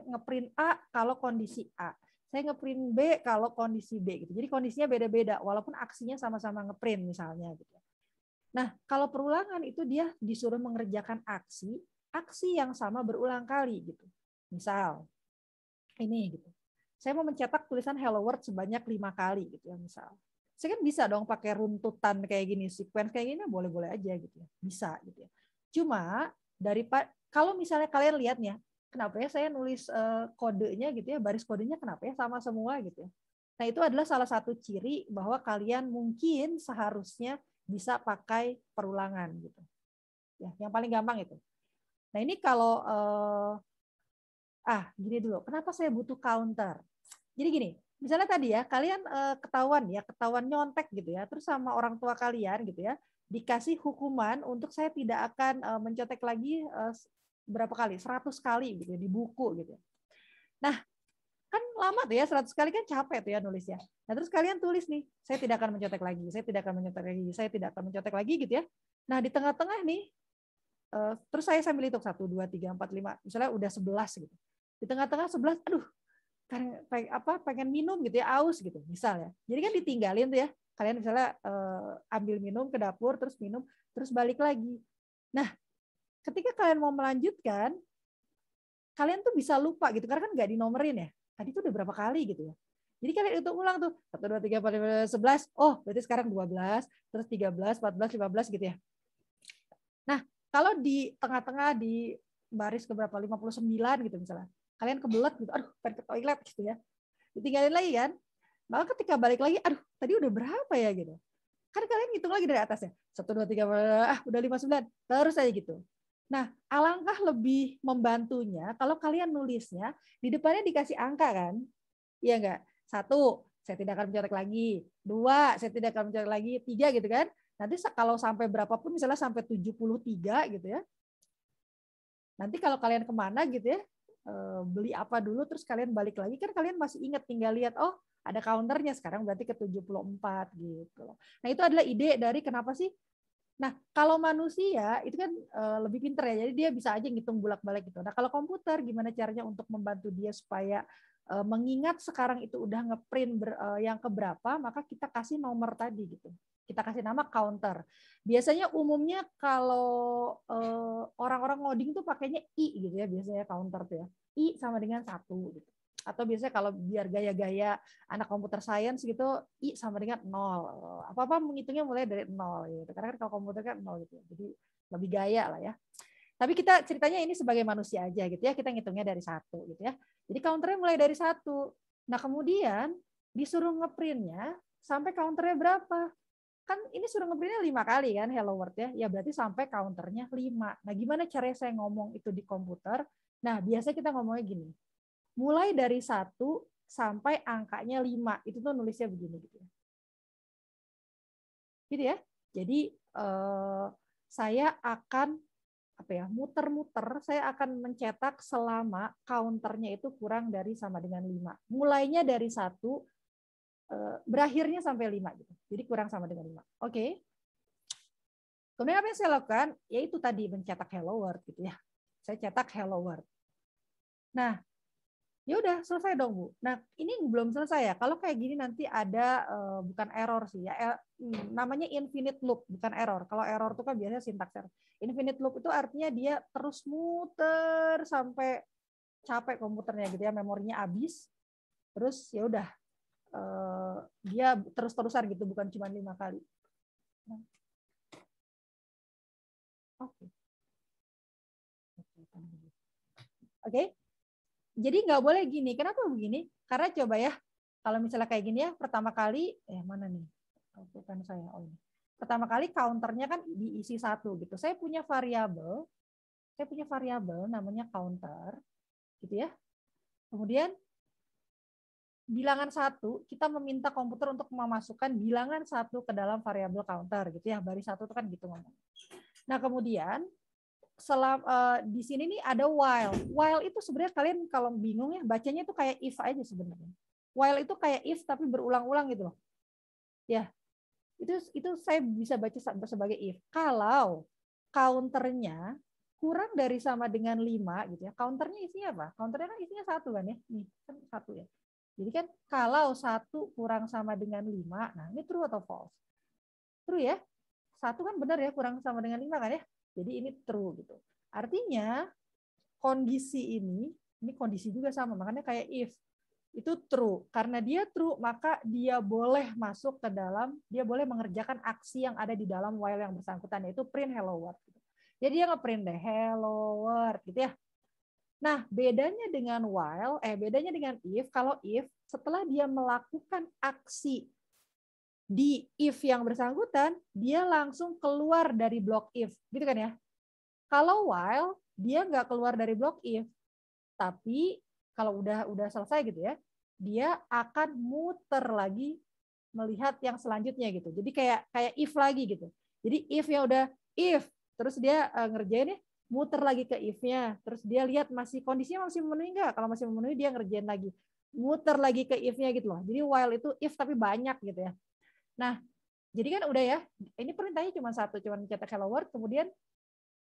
ngeprint A kalau kondisi A. Saya ngeprint B kalau kondisi B gitu. Jadi kondisinya beda-beda walaupun aksinya sama-sama ngeprint misalnya gitu. Nah, kalau perulangan itu dia disuruh mengerjakan aksi yang sama berulang kali gitu. Misal ini gitu. Saya mau mencetak tulisan hello world sebanyak 5 kali gitu ya misal. Saya kan bisa dong pakai runtutan kayak gini, sequence kayak gini boleh-boleh aja gitu ya. Bisa gitu ya. Cuma kalau misalnya kalian lihat nih ya, kenapa ya saya nulis kodenya gitu ya, baris kodenya kenapa ya sama semua gitu ya. Nah, itu adalah salah satu ciri bahwa kalian mungkin seharusnya bisa pakai perulangan gitu. Ya, yang paling gampang itu. Nah, ini kalau gini dulu. Kenapa saya butuh counter? Jadi gini, misalnya tadi ya, kalian ketahuan nyontek gitu ya, terus sama orang tua kalian gitu ya, dikasih hukuman untuk saya tidak akan mencontek lagi berapa kali? 100 kali gitu ya, di buku gitu. Nah, kan lama tuh ya, 100 kali kan capek tuh ya nulisnya. Nah, terus kalian tulis nih, saya tidak akan mencontek lagi, saya tidak akan mencontek lagi, saya tidak akan mencontek lagi gitu ya. Nah, di tengah-tengah nih, terus saya sambil hitung 1, 2, 3, 4, 5, misalnya udah 11 gitu. Di tengah-tengah 11, aduh, pengen minum gitu ya, aus gitu, misal ya. Jadi kan ditinggalin tuh ya. Kalian misalnya ambil minum ke dapur, terus minum, terus balik lagi. Nah, ketika kalian mau melanjutkan, kalian tuh bisa lupa gitu karena kan nggak dinomerin ya. Tadi tuh udah berapa kali gitu ya. Jadi kalian hitung ulang tuh 1, 2, 3, 4, 5, 11. Oh, berarti sekarang 12, terus 13, 14, 15 gitu ya. Nah, kalau di tengah-tengah di baris ke berapa 59 gitu misalnya. Kalian kebelet gitu. Aduh, pengen ke toilet gitu ya. Ditinggalin lagi kan? Maka ketika balik lagi, aduh tadi udah berapa ya gitu. Kan kalian hitung lagi dari atasnya. 1, 2, 3, udah 59. Terus aja gitu. Nah, alangkah lebih membantunya kalau kalian nulisnya di depannya dikasih angka kan. Iya enggak? 1, saya tidak akan mencoret lagi. 2, saya tidak akan mencoret lagi. 3 gitu kan. Nanti kalau sampai berapapun, misalnya sampai 73 gitu ya. Nanti kalau kalian kemana gitu ya, beli apa dulu, terus kalian balik lagi, kan kalian masih ingat, tinggal lihat, oh ada counternya sekarang berarti ke 74 gitu. Nah itu adalah ide dari kenapa sih. Nah, kalau manusia itu kan lebih pinter ya, jadi dia bisa aja ngitung bolak-balik gitu. Nah, kalau komputer gimana caranya untuk membantu dia supaya mengingat sekarang itu udah ngeprint yang keberapa, maka kita kasih nomor tadi gitu. Kita kasih nama counter. Biasanya umumnya kalau orang-orang ngoding tuh pakainya I gitu ya, biasanya counter tuh ya. I sama dengan 1 gitu. Atau biasanya kalau biar gaya-gaya anak komputer science gitu, I sama dengan 0. Apa-apa menghitungnya mulai dari 0 gitu. Karena kan kalau komputer kan 0 gitu. Jadi lebih gaya lah ya. Tapi kita ceritanya ini sebagai manusia aja gitu ya. Kita ngitungnya dari 1 gitu ya. Jadi counternya mulai dari 1. Nah, kemudian disuruh ngeprintnya sampai counternya berapa? Kan ini suruh ngeprintnya 5 kali kan hello world ya. Ya berarti sampai counternya 5. Nah, gimana caranya saya ngomong itu di komputer? Nah, biasanya kita ngomongnya gini. Mulai dari 1 sampai angkanya 5. Itu tuh nulisnya begini gitu ya. Gitu ya. Jadi saya akan muter-muter, saya akan mencetak selama counternya itu kurang dari sama dengan 5. Mulainya dari 1, berakhirnya sampai 5 gitu. Jadi kurang sama dengan 5. Oke. Kemudian apa yang saya lakukan? Yaitu tadi mencetak hello world gitu ya. Saya cetak hello world. Nah, ya udah selesai dong Bu. Nah ini belum selesai ya. Kalau kayak gini nanti ada bukan error sih ya. Namanya infinite loop bukan error. Kalau error itu kan biasanya sintaks error. Infinite loop itu artinya dia terus muter sampai capek komputernya gitu ya, memorinya habis. Terus ya udah dia terus-terusan gitu, bukan cuma 5 kali. Oke. Oke. Jadi nggak boleh gini. Kenapa begini? Karena coba ya, kalau misalnya kayak gini ya, pertama kali, mana nih? Bukan saya. Oh ini. Pertama kali counternya kan diisi 1 gitu. Saya punya variabel namanya counter, gitu ya. Kemudian bilangan 1, kita meminta komputer untuk memasukkan bilangan 1 ke dalam variabel counter, gitu ya. Baris 1 itu kan gitu ngomong. Nah kemudian di sini nih ada while. While itu sebenarnya kalian kalau bingung ya bacanya itu kayak if aja sebenarnya. While itu kayak if tapi berulang-ulang gitu loh. Ya. Itu saya bisa baca sebagai if. Kalau counternya kurang dari sama dengan 5 gitu ya. Counternya isinya apa? Counternya kan isinya 1 kan ya. Nih, kan 1 ya. Jadi kan kalau 1 kurang sama dengan 5, nah ini true atau false? True ya. 1 kan benar ya, kurang sama dengan 5 kan ya. Jadi ini true gitu. Artinya kondisi ini kondisi juga sama, makanya kayak if. Itu true. Karena dia true, maka dia boleh masuk ke dalam, dia boleh mengerjakan aksi yang ada di dalam while yang bersangkutan, yaitu print hello world. Jadi dia nge-print deh hello world gitu ya. Nah, bedanya dengan bedanya dengan if, kalau if setelah dia melakukan aksi di if yang bersangkutan, dia langsung keluar dari blok if, gitu kan ya. Kalau while, dia nggak keluar dari blok if, tapi kalau udah selesai gitu ya, dia akan muter lagi melihat yang selanjutnya gitu. Jadi kayak if lagi gitu. Jadi if-nya udah if, terus dia ngerjain ya, muter lagi ke if-nya, terus dia lihat kondisinya masih memenuhi nggak. Kalau masih memenuhi, dia ngerjain lagi, muter lagi ke if-nya gitu loh. Jadi while itu if tapi banyak gitu ya. Nah, jadi kan udah ya, ini perintahnya cuma 1, cuma cetak hello world, kemudian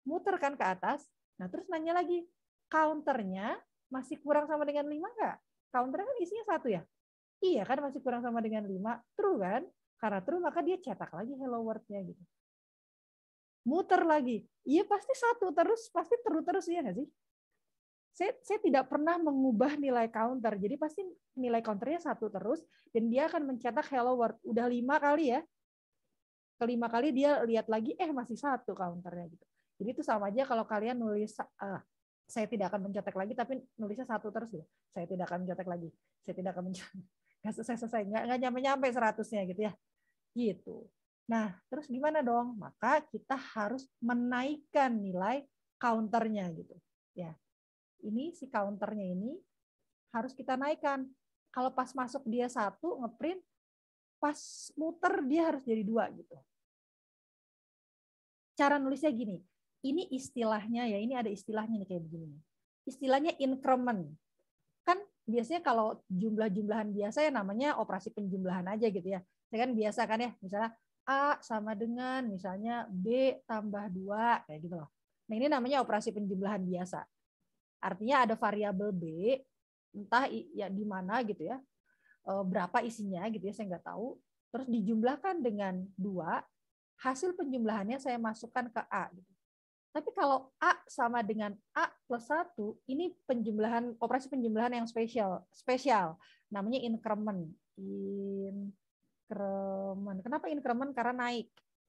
muter kan ke atas. Nah, terus nanya lagi, counternya masih kurang sama dengan 5 nggak? Counternya kan isinya 1 ya? Iya kan, masih kurang sama dengan 5. True kan? Karena true, maka dia cetak lagi hello world-nya gitu. Muter lagi. Iya pasti 1 terus, pasti true terus ya nggak sih? Saya tidak pernah mengubah nilai counter. Jadi pasti nilai counternya 1 terus, dan dia akan mencetak hello world. Udah 5 kali ya. Kelima kali dia lihat lagi, masih 1 counternya gitu. Jadi itu sama aja kalau kalian nulis, saya tidak akan mencetak lagi, tapi nulisnya 1 terus ya. Saya tidak akan mencetak lagi. Saya tidak akan mencetak. nggak selesai, nggak nyampe 100-nya gitu ya. Gitu. Nah, terus gimana dong? Maka kita harus menaikkan nilai counternya gitu. Ya, ini si counternya ini harus kita naikkan. Kalau pas masuk dia 1 ngeprint, pas muter dia harus jadi 2 gitu. Cara nulisnya gini. Ini istilahnya ya, ini ada istilahnya nih kayak begini. Istilahnya increment. Kan biasanya kalau jumlah-jumlahan biasa ya namanya operasi penjumlahan aja gitu ya. Saya kan biasa kan ya, misalnya A sama dengan misalnya B tambah 2 kayak gitu loh. Nah, ini namanya operasi penjumlahan biasa. Artinya ada variabel B, entah ya di mana gitu ya, berapa isinya gitu ya, saya nggak tahu. Terus dijumlahkan dengan 2, hasil penjumlahannya saya masukkan ke A. Gitu. Tapi kalau A sama dengan A plus 1, ini penjumlahan, operasi penjumlahan yang spesial. Namanya increment. Increment. Kenapa increment? Karena naik.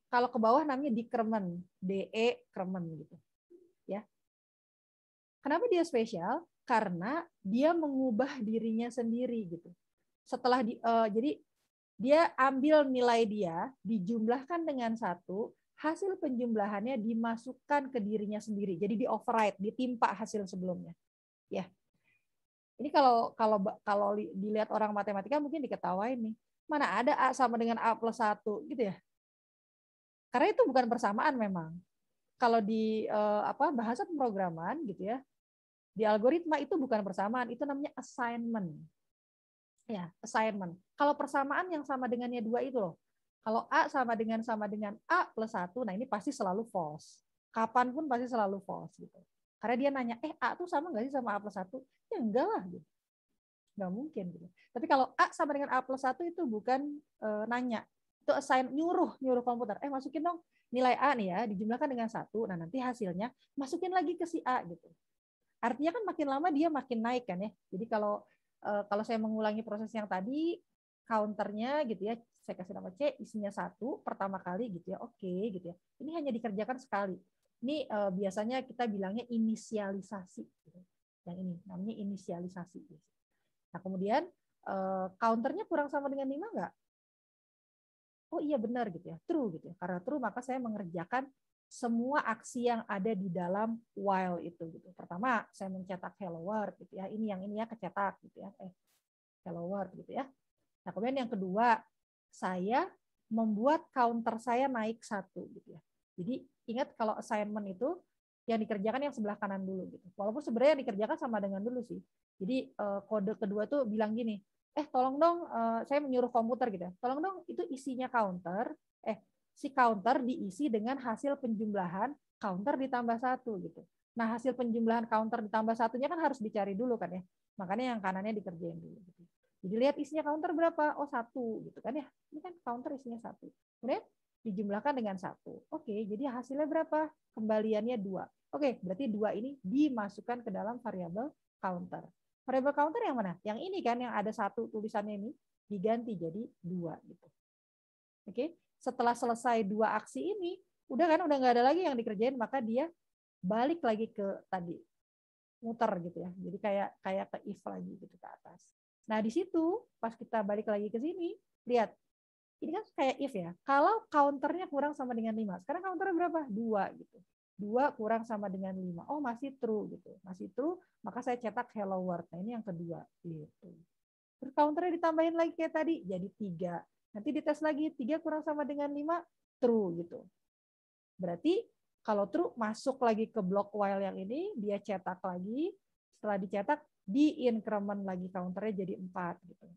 Kalau ke bawah namanya decrement, decrement gitu. Ya. Kenapa dia spesial? Karena dia mengubah dirinya sendiri gitu. Setelah jadi dia ambil nilai dia, dijumlahkan dengan 1, hasil penjumlahannya dimasukkan ke dirinya sendiri. Jadi di override, ditimpa hasil sebelumnya. Ya. Ini kalau dilihat orang matematika mungkin diketawain nih. Mana ada A sama dengan A plus 1 gitu ya. Karena itu bukan persamaan memang. Kalau di bahasa pemrograman gitu ya, di algoritma itu bukan persamaan, itu namanya assignment. Ya, assignment. Kalau persamaan yang sama dengannya 2 itu loh. Kalau A sama dengan A plus 1, nah ini pasti selalu false. Kapanpun pasti selalu false gitu. Karena dia nanya, A tuh sama nggak sih sama A plus 1? Ya enggak lah gitu. Nggak mungkin gitu. Tapi kalau A sama dengan A plus 1 itu bukan nanya. Itu assign, nyuruh komputer. Masukin dong nilai A nih ya, dijumlahkan dengan 1. Nah nanti hasilnya masukin lagi ke si A gitu. Artinya kan makin lama dia makin naik kan ya. Jadi kalau saya mengulangi proses yang tadi, counternya gitu ya, saya kasih nama C, isinya 1 pertama kali gitu ya, oke gitu ya. Ini hanya dikerjakan sekali. Ini biasanya kita bilangnya inisialisasi. Gitu. Yang ini namanya inisialisasi. Nah kemudian counternya kurang sama dengan 5 nggak? Oh iya benar gitu ya, true gitu ya. Karena true maka saya mengerjakan semua aksi yang ada di dalam while itu gitu. Pertama saya mencetak hello world gitu ya. Ini ya kecetak gitu ya. Hello world gitu ya. Nah, kemudian yang kedua, saya membuat counter saya naik 1 gitu ya. Jadi ingat kalau assignment itu yang dikerjakan yang sebelah kanan dulu gitu. Walaupun sebenarnya yang dikerjakan sama dengan dulu sih. Jadi kode kedua tuh bilang gini, tolong dong, saya menyuruh komputer gitu ya. Tolong dong itu isinya counter, si counter diisi dengan hasil penjumlahan counter ditambah 1 gitu. Nah, hasil penjumlahan counter ditambah 1-nya kan harus dicari dulu kan ya. Makanya yang kanannya dikerjain dulu gitu. Jadi lihat isinya counter berapa? Oh 1 gitu kan ya. Ini kan counter isinya 1. Kemudian dijumlahkan dengan 1. Oke, jadi hasilnya berapa? Kembaliannya 2. Oke, berarti 2 ini dimasukkan ke dalam variabel counter. Variabel counter yang mana? Yang ini kan yang ada 1 tulisannya ini diganti jadi 2 gitu. Oke, setelah selesai 2 aksi ini, udah nggak ada lagi yang dikerjain, maka dia balik lagi ke tadi. Muter gitu ya. Jadi kayak ke if lagi gitu ke atas. Nah, di situ pas kita balik lagi ke sini, lihat. Ini kan kayak if ya. Kalau counternya kurang sama dengan 5. Sekarang counternya berapa? 2 gitu. 2 kurang sama dengan 5. Oh, masih true gitu. Masih true, maka saya cetak hello world. Nah, ini yang kedua gitu. Terus counternya ditambahin lagi kayak tadi, jadi 3. Nanti dites lagi, 3 kurang sama dengan 5, true gitu. Berarti kalau true, masuk lagi ke blok while yang ini, dia cetak lagi. Setelah dicetak, di increment lagi counternya jadi 4 gitu.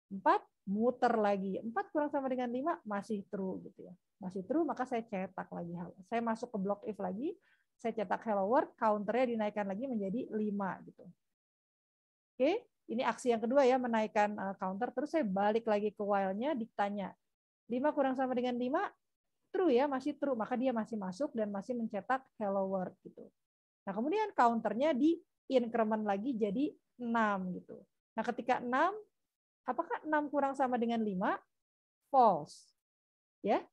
4 muter lagi. 4 kurang sama dengan 5 masih true gitu ya. Masih true maka saya cetak lagi. Saya masuk ke block if lagi, saya cetak hello world, counternya dinaikkan lagi menjadi 5 gitu. Oke, ini aksi yang kedua ya, menaikkan counter. Terus saya balik lagi ke while-nya, ditanya 5 kurang sama dengan 5, true ya, masih true, maka dia masih masuk dan masih mencetak hello world gitu. Nah, kemudian counternya di increment lagi jadi 6 gitu. Nah, ketika 6, apakah 6 kurang sama dengan 5? False. Ya?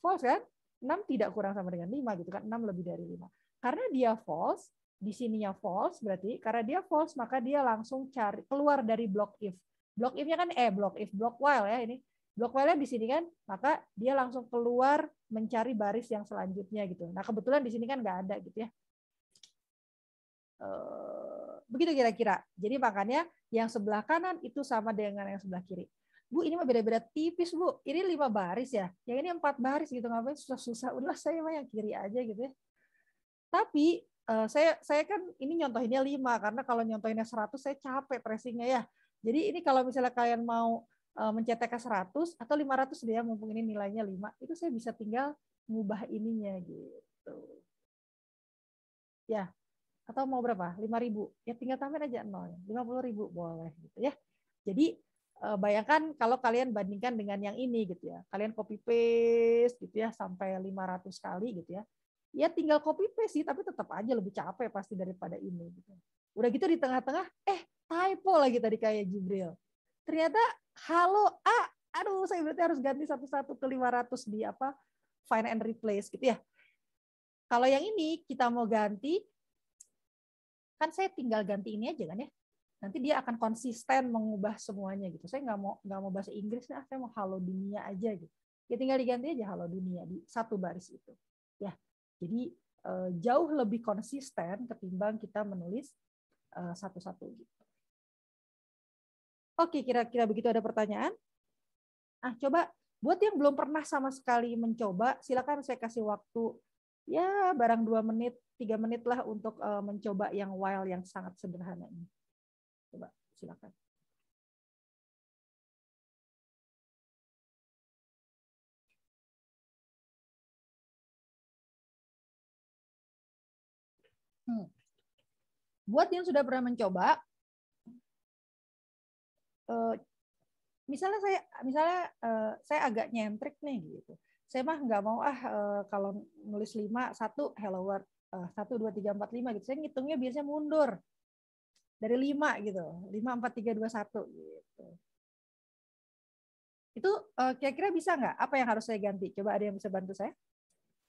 False kan? 6 tidak kurang sama dengan 5 gitu kan. 6 lebih dari 5. Karena dia false, di sininya false berarti karena dia false maka dia langsung keluar dari block if. block if-nya kan block while ya ini. Block while-nya di sini kan, maka dia langsung keluar mencari baris yang selanjutnya gitu. Nah, kebetulan di sini kan nggak ada gitu ya. Begitu kira-kira. Jadi makanya yang sebelah kanan itu sama dengan yang sebelah kiri. Bu, ini mah beda-beda tipis, Bu. Ini 5 baris ya. Yang ini 4 baris gitu. Ngapain susah-susah. Udah saya mah yang kiri aja gitu ya. Tapi saya kan ini nyontohinnya 5 karena kalau nyontohinnya 100 saya capek pressingnya ya. Jadi ini kalau misalnya kalian mau mencetak 100 atau 500 dia mumpung ini nilainya 5, itu saya bisa tinggal ngubah ininya gitu. Ya. Atau mau berapa? 5.000. Ya tinggal tambahin aja 0. 50.000 boleh gitu ya. Jadi bayangkan kalau kalian bandingkan dengan yang ini gitu ya. Kalian copy paste gitu ya sampai 500 kali gitu ya. Ya tinggal copy paste sih, tapi tetap aja lebih capek pasti daripada ini gitu. Udah gitu di tengah-tengah typo lagi tadi kayak Jibril. Ternyata halo A. Aduh, saya berarti harus ganti satu-satu ke 500 di find and replace gitu ya. Kalau yang ini kita mau ganti, kan saya tinggal ganti ini aja kan ya. Nanti dia akan konsisten mengubah semuanya gitu. Saya nggak mau bahasa Inggris, saya mau halo dunia aja gitu. Ya tinggal diganti aja halo dunia di satu baris itu. Ya, jadi jauh lebih konsisten ketimbang kita menulis satu-satu gitu. Oke, kira-kira begitu. Ada pertanyaan? Coba buat yang belum pernah sama sekali mencoba, silakan saya kasih waktu ya barang 2 menit, 3 menit lah untuk mencoba yang while yang sangat sederhana ini. Coba silakan. Buat yang sudah pernah mencoba, misalnya saya agak nyentrik nih gitu. Saya mah nggak mau kalau nulis 5 1 hello world 1 2 3 4 5 gitu. Saya ngitungnya biasanya mundur dari 5 gitu. 5 4 3 2 1 gitu. Itu kira-kira bisa nggak? Apa yang harus saya ganti? Coba ada yang bisa bantu saya?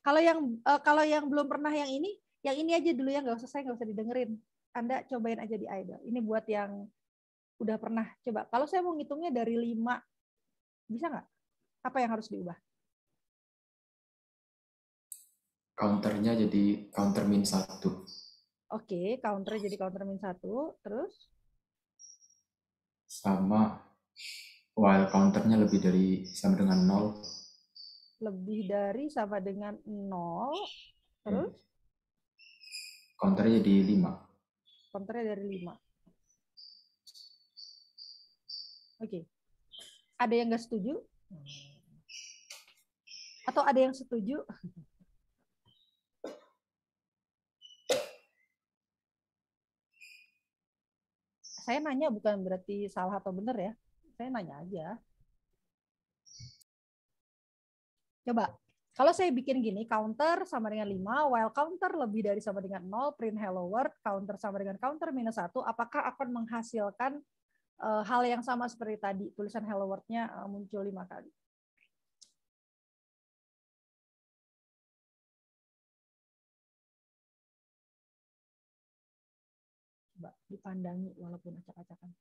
Kalau yang belum pernah yang ini aja dulu ya, nggak usah didengerin. Anda cobain aja di idle. Ini buat yang udah pernah coba. Kalau saya mau ngitungnya dari 5, bisa nggak? Apa yang harus diubah? Counternya jadi counter min 1. Oke, counternya jadi counter min 1. Terus? Sama while counternya lebih dari sama dengan 0. Lebih dari sama dengan 0. Terus? Counternya jadi 5. Counternya dari 5. Oke. Ada yang nggak setuju? Atau ada yang setuju? Saya nanya bukan berarti salah atau benar ya. Saya nanya aja. Coba. Kalau saya bikin gini, counter sama dengan 5, while counter lebih dari sama dengan 0, print hello world, counter sama dengan counter minus 1, apakah akan menghasilkan hal yang sama seperti tadi, tulisan hello world-nya muncul 5 kali. Coba dipandangi walaupun acak-acakan.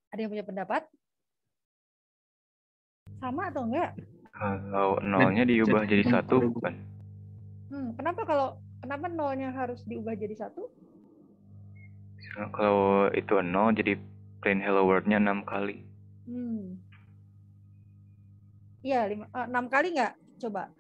Ada yang punya pendapat? Sama atau enggak? Kalau nolnya diubah jadi 1 bukan? Kenapa nolnya harus diubah jadi 1? Kalau itu 0 jadi print hello world-nya 6 kali. Iya, 6 kali nggak? Coba.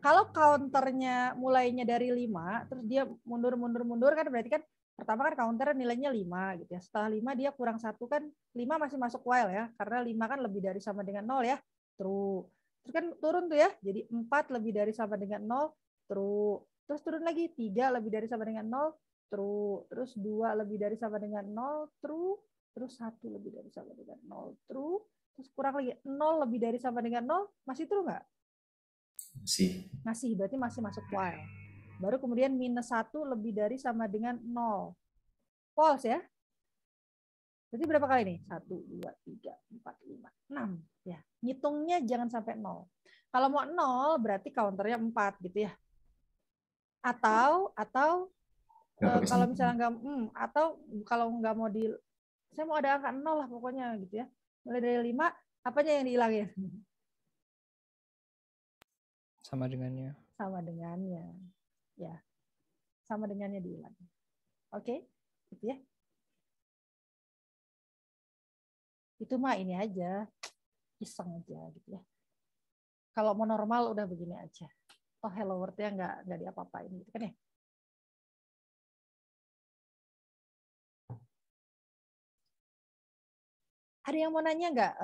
Kalau counternya mulainya dari 5, terus dia mundur kan berarti kan pertama kan counter nilainya 5 gitu ya. Setelah 5 dia kurang 1 kan 5 masih masuk while ya. Karena 5 kan lebih dari sama dengan 0 ya. True. Terus kan turun tuh ya. Jadi 4 lebih dari sama dengan 0. True. Terus turun lagi 3 lebih dari sama dengan 0. True. Terus 2 lebih dari sama dengan 0. True. Terus 1 lebih dari sama dengan 0. True. Terus kurang lagi 0 lebih dari sama dengan 0. Masih true nggak? Masih. Berarti masih masuk while. Baru kemudian minus 1 lebih dari sama dengan 0. False ya. Berarti berapa kali nih? 1, 2, 3, 4, 5, 6. Ya. Ngitungnya jangan sampai 0. Kalau mau 0 berarti counternya 4 gitu ya. Atau kalau misalnya nggak atau kalau nggak mau saya mau ada angka 0 lah pokoknya gitu ya. Mulai dari 5, apanya yang dihilangin? Sama dengannya. Sama dengannya. Ya. Sama dengannya dihilangin. Oke? Gitu ya. Itu mah ini aja. Iseng aja gitu ya. Kalau mau normal udah begini aja. Oh, hello world-nya nggak diapa-apain gitu kan ya. Ada yang mau nanya nggak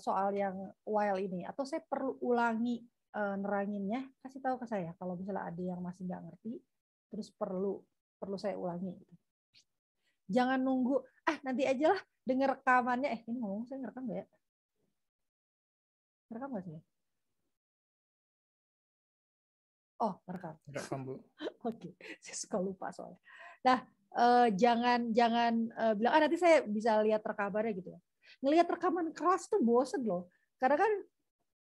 soal yang while ini? Atau saya perlu ulangi neranginnya? Kasih tahu ke saya. Kalau misalnya ada yang masih nggak ngerti, terus perlu saya ulangi. Jangan nunggu, nanti aja lah denger rekamannya. Ini ngomong saya ngerekam nggak ya? Ngerekam nggak sih? Oh, ngerekam. Ngerekam, Bu. Oke, saya suka lupa soalnya. Nah, jangan bilang nanti saya bisa lihat rekamannya gitu ya. Ngelihat rekaman keras tuh bosen loh. Karena kan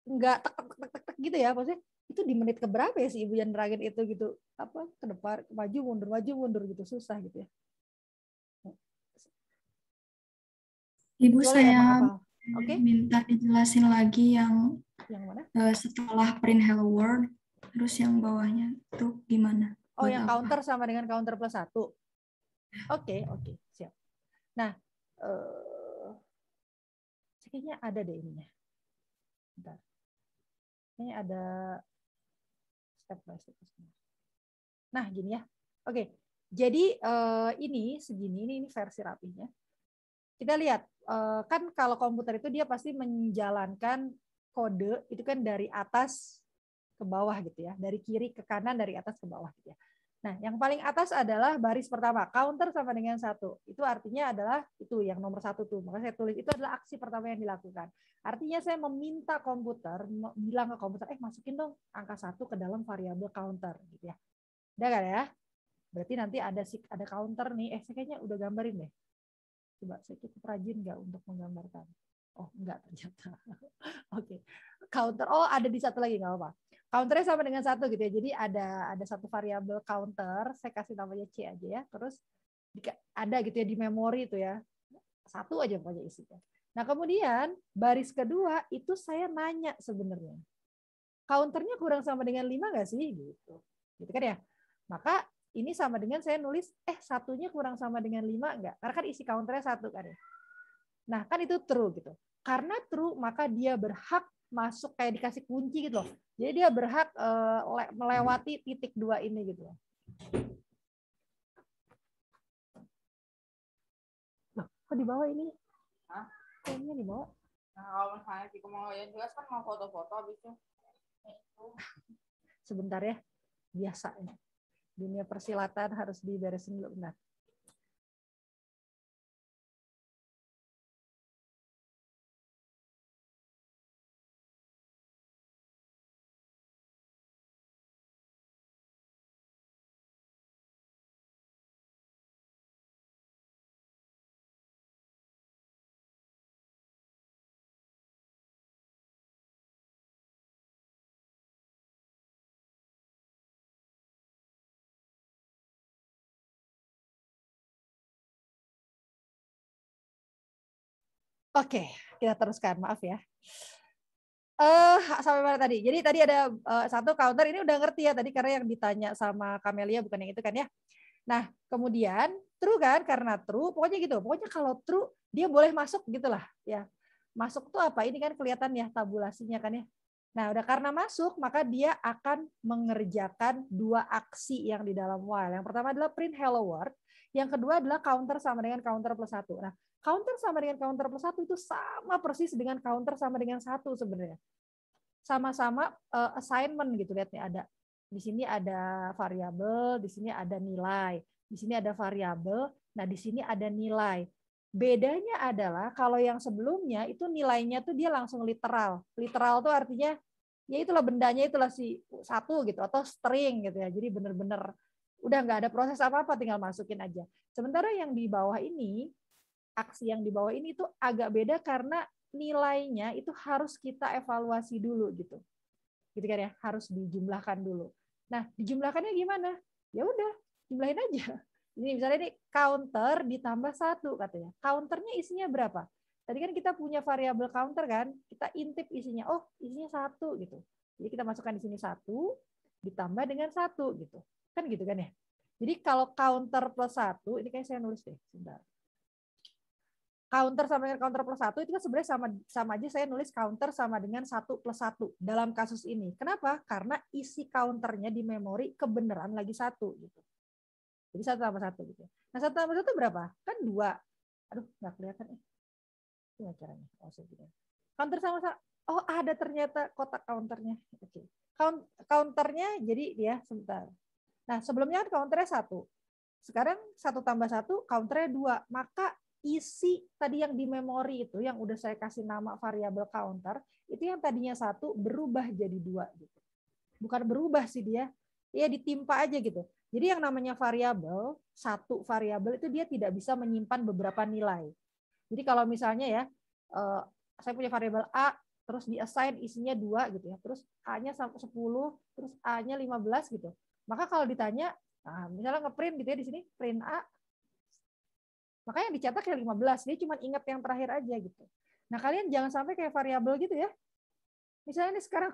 nggak tek gitu ya, maksudnya itu di menit keberapa ya si ibu yang nerangin itu gitu, apa ke depan maju mundur gitu, susah gitu ya. Ibu, saya okay? minta dijelasin lagi yang mana? Setelah print hello world, terus yang bawahnya itu gimana? Oh, yang apa? Counter sama dengan counter plus 1. Oke, siap. Nah, kayaknya ada deh ininya. Bentar. Kayaknya ada step by step. Nah, gini ya. Oke. Jadi ini segini, ini versi rapihnya. Kita lihat, kan kalau komputer itu dia pasti menjalankan kode itu kan dari atas ke bawah gitu ya, dari kiri ke kanan, dari atas ke bawah gitu ya. Nah, yang paling atas adalah baris pertama, counter sama dengan 1. Itu artinya adalah itu yang nomor 1 tuh. Maka saya tulis itu adalah aksi pertama yang dilakukan. Artinya saya meminta komputer, bilang ke komputer, masukin dong angka 1 ke dalam variabel counter gitu ya. Udah kan ya? Berarti nanti ada counter nih. Saya kayaknya udah gambarin deh. Coba saya cukup rajin nggak untuk menggambarkan? Oh, enggak ternyata. Oke. Counter. Oh, ada di satu lagi, nggak apa-apa. Counternya sama dengan 1 gitu ya. Jadi ada satu variabel counter, saya kasih namanya C aja ya. Terus ada gitu ya di memori itu ya. 1 aja pokoknya isinya. Nah, kemudian baris kedua itu saya nanya sebenarnya. Counternya kurang sama dengan 5 nggak sih? Gitu. Gitu kan ya. Maka ini sama dengan saya nulis, satunya kurang sama dengan 5 enggak? Karena kan isi counternya 1 kan ya. Nah, kan itu true gitu. Karena true, maka dia berhak masuk kayak dikasih kunci gitu loh. Jadi dia berhak melewati titik 2 ini gitu loh. Loh, kok di bawah ini? Hah? Kayaknya di bawah. Nah, kalau misalnya Ciko mau yang jelas kan mau foto-foto habis itu. Sebentar ya. Biasa ya. Dunia persilatan harus diberesin dulu, benar. Oke, kita teruskan. Maaf ya. Sampai mana tadi? Jadi tadi ada satu counter, ini udah ngerti ya tadi karena yang ditanya sama Camelia bukan yang itu kan ya. Nah, kemudian true kan, karena true, pokoknya gitu. Pokoknya kalau true dia boleh masuk gitulah ya. Masuk tuh apa? Ini kan kelihatan ya tabulasinya kan ya. Nah, udah karena masuk, maka dia akan mengerjakan 2 aksi yang di dalam while. Yang pertama adalah print hello world, yang kedua adalah counter sama dengan counter plus 1. Nah, counter sama dengan counter plus 1 itu sama persis dengan counter sama dengan 1 sebenarnya. Sama-sama assignment gitu, lihat nih ada. Di sini ada variabel, di sini ada nilai. Di sini ada variabel, nah di sini ada nilai. Bedanya adalah kalau yang sebelumnya itu nilainya tuh dia langsung literal. Literal tuh artinya ya itulah bendanya, itulah si 1 gitu atau string gitu ya. Jadi benar-benar udah nggak ada proses apa-apa, tinggal masukin aja. Sementara yang di bawah ini aksi yang di bawah ini itu agak beda karena nilainya itu harus kita evaluasi dulu gitu. Gitu kan ya, harus dijumlahkan dulu. Nah, dijumlahkannya gimana? Ya udah, jumlahin aja. Ini misalnya ini counter ditambah 1 katanya. Counternya isinya berapa? Tadi kan kita punya variabel counter kan, kita intip isinya. Oh, isinya 1 gitu. Jadi kita masukkan di sini 1 ditambah dengan 1 gitu. Kan gitu kan ya. Jadi kalau counter plus 1, ini kayak saya nulis deh, sebentar. Counter sama dengan counter plus 1 itu kan sebenarnya sama aja saya nulis counter sama dengan 1 plus 1 dalam kasus ini. Kenapa? Karena isi counternya di memori kebenaran lagi 1 gitu. Jadi 1 tambah 1 gitu. Nah, 1 tambah 1 berapa? Kan 2. Aduh, nggak kelihatan ya. Gimana caranya? Oh, counter sama 1. Oh, ada ternyata kotak counternya. Oke. Counternya jadi dia sebentar. Nah, sebelumnya kan counternya 1. Sekarang 1 tambah 1 counternya 2. Maka isi tadi yang di memori itu yang udah saya kasih nama variabel counter itu yang tadinya 1 berubah jadi 2 gitu. Bukan berubah sih dia, ya ditimpa aja gitu. Jadi yang namanya variabel, satu variabel itu dia tidak bisa menyimpan beberapa nilai. Jadi kalau misalnya ya saya punya variabel A terus di-assign isinya 2 gitu ya. Terus A-nya 10, terus A-nya 15 gitu. Maka kalau ditanya, nah misalnya ngeprint gitu ya di sini print A, maka yang dicetak kayak 15, dia cuma ingat yang terakhir aja gitu. Nah, kalian jangan sampai kayak variabel gitu ya. Misalnya ini sekarang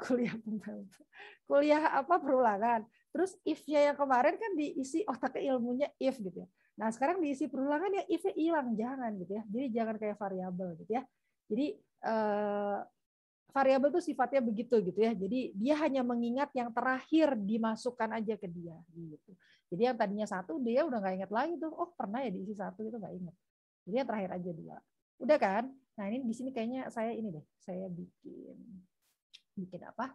kuliah apa perulangan. Terus if-nya yang kemarin kan diisi otaknya ilmunya if gitu ya. Nah, sekarang diisi perulangan ya if-nya hilang, jangan gitu ya. Jadi jangan kayak variabel gitu ya. Jadi variabel itu sifatnya begitu gitu ya. Jadi dia hanya mengingat yang terakhir dimasukkan aja ke dia gitu. Jadi yang tadinya 1 dia udah nggak ingat lagi tuh. Oh, pernah ya diisi 1 itu nggak ingat. Jadi yang terakhir aja 2. Udah kan? Nah, ini di sini kayaknya saya ini deh. Saya bikin apa?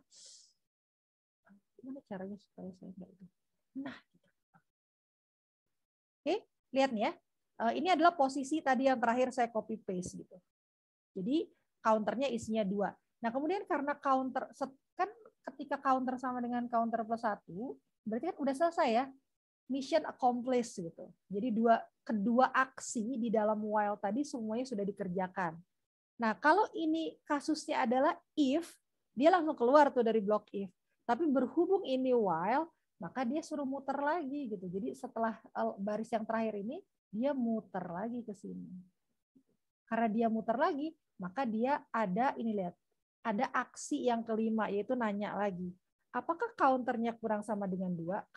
Gimana caranya supaya saya enggak itu? Nah, gitu. Oke, lihat nih ya. Ini adalah posisi tadi yang terakhir saya copy paste gitu. Jadi counternya isinya 2. Nah, kemudian karena counter kan ketika counter sama dengan counter plus 1, berarti kan udah selesai ya. Mission accomplished gitu. Jadi kedua aksi di dalam while tadi semuanya sudah dikerjakan. Nah, kalau ini kasusnya adalah if, dia langsung keluar tuh dari blok if. Tapi berhubung ini while, maka dia suruh muter lagi gitu. Jadi setelah baris yang terakhir ini, dia muter lagi ke sini. Karena dia muter lagi, maka dia ada ini lihat, ada aksi yang kelima yaitu nanya lagi. Apakah counternya kurang sama dengan 2?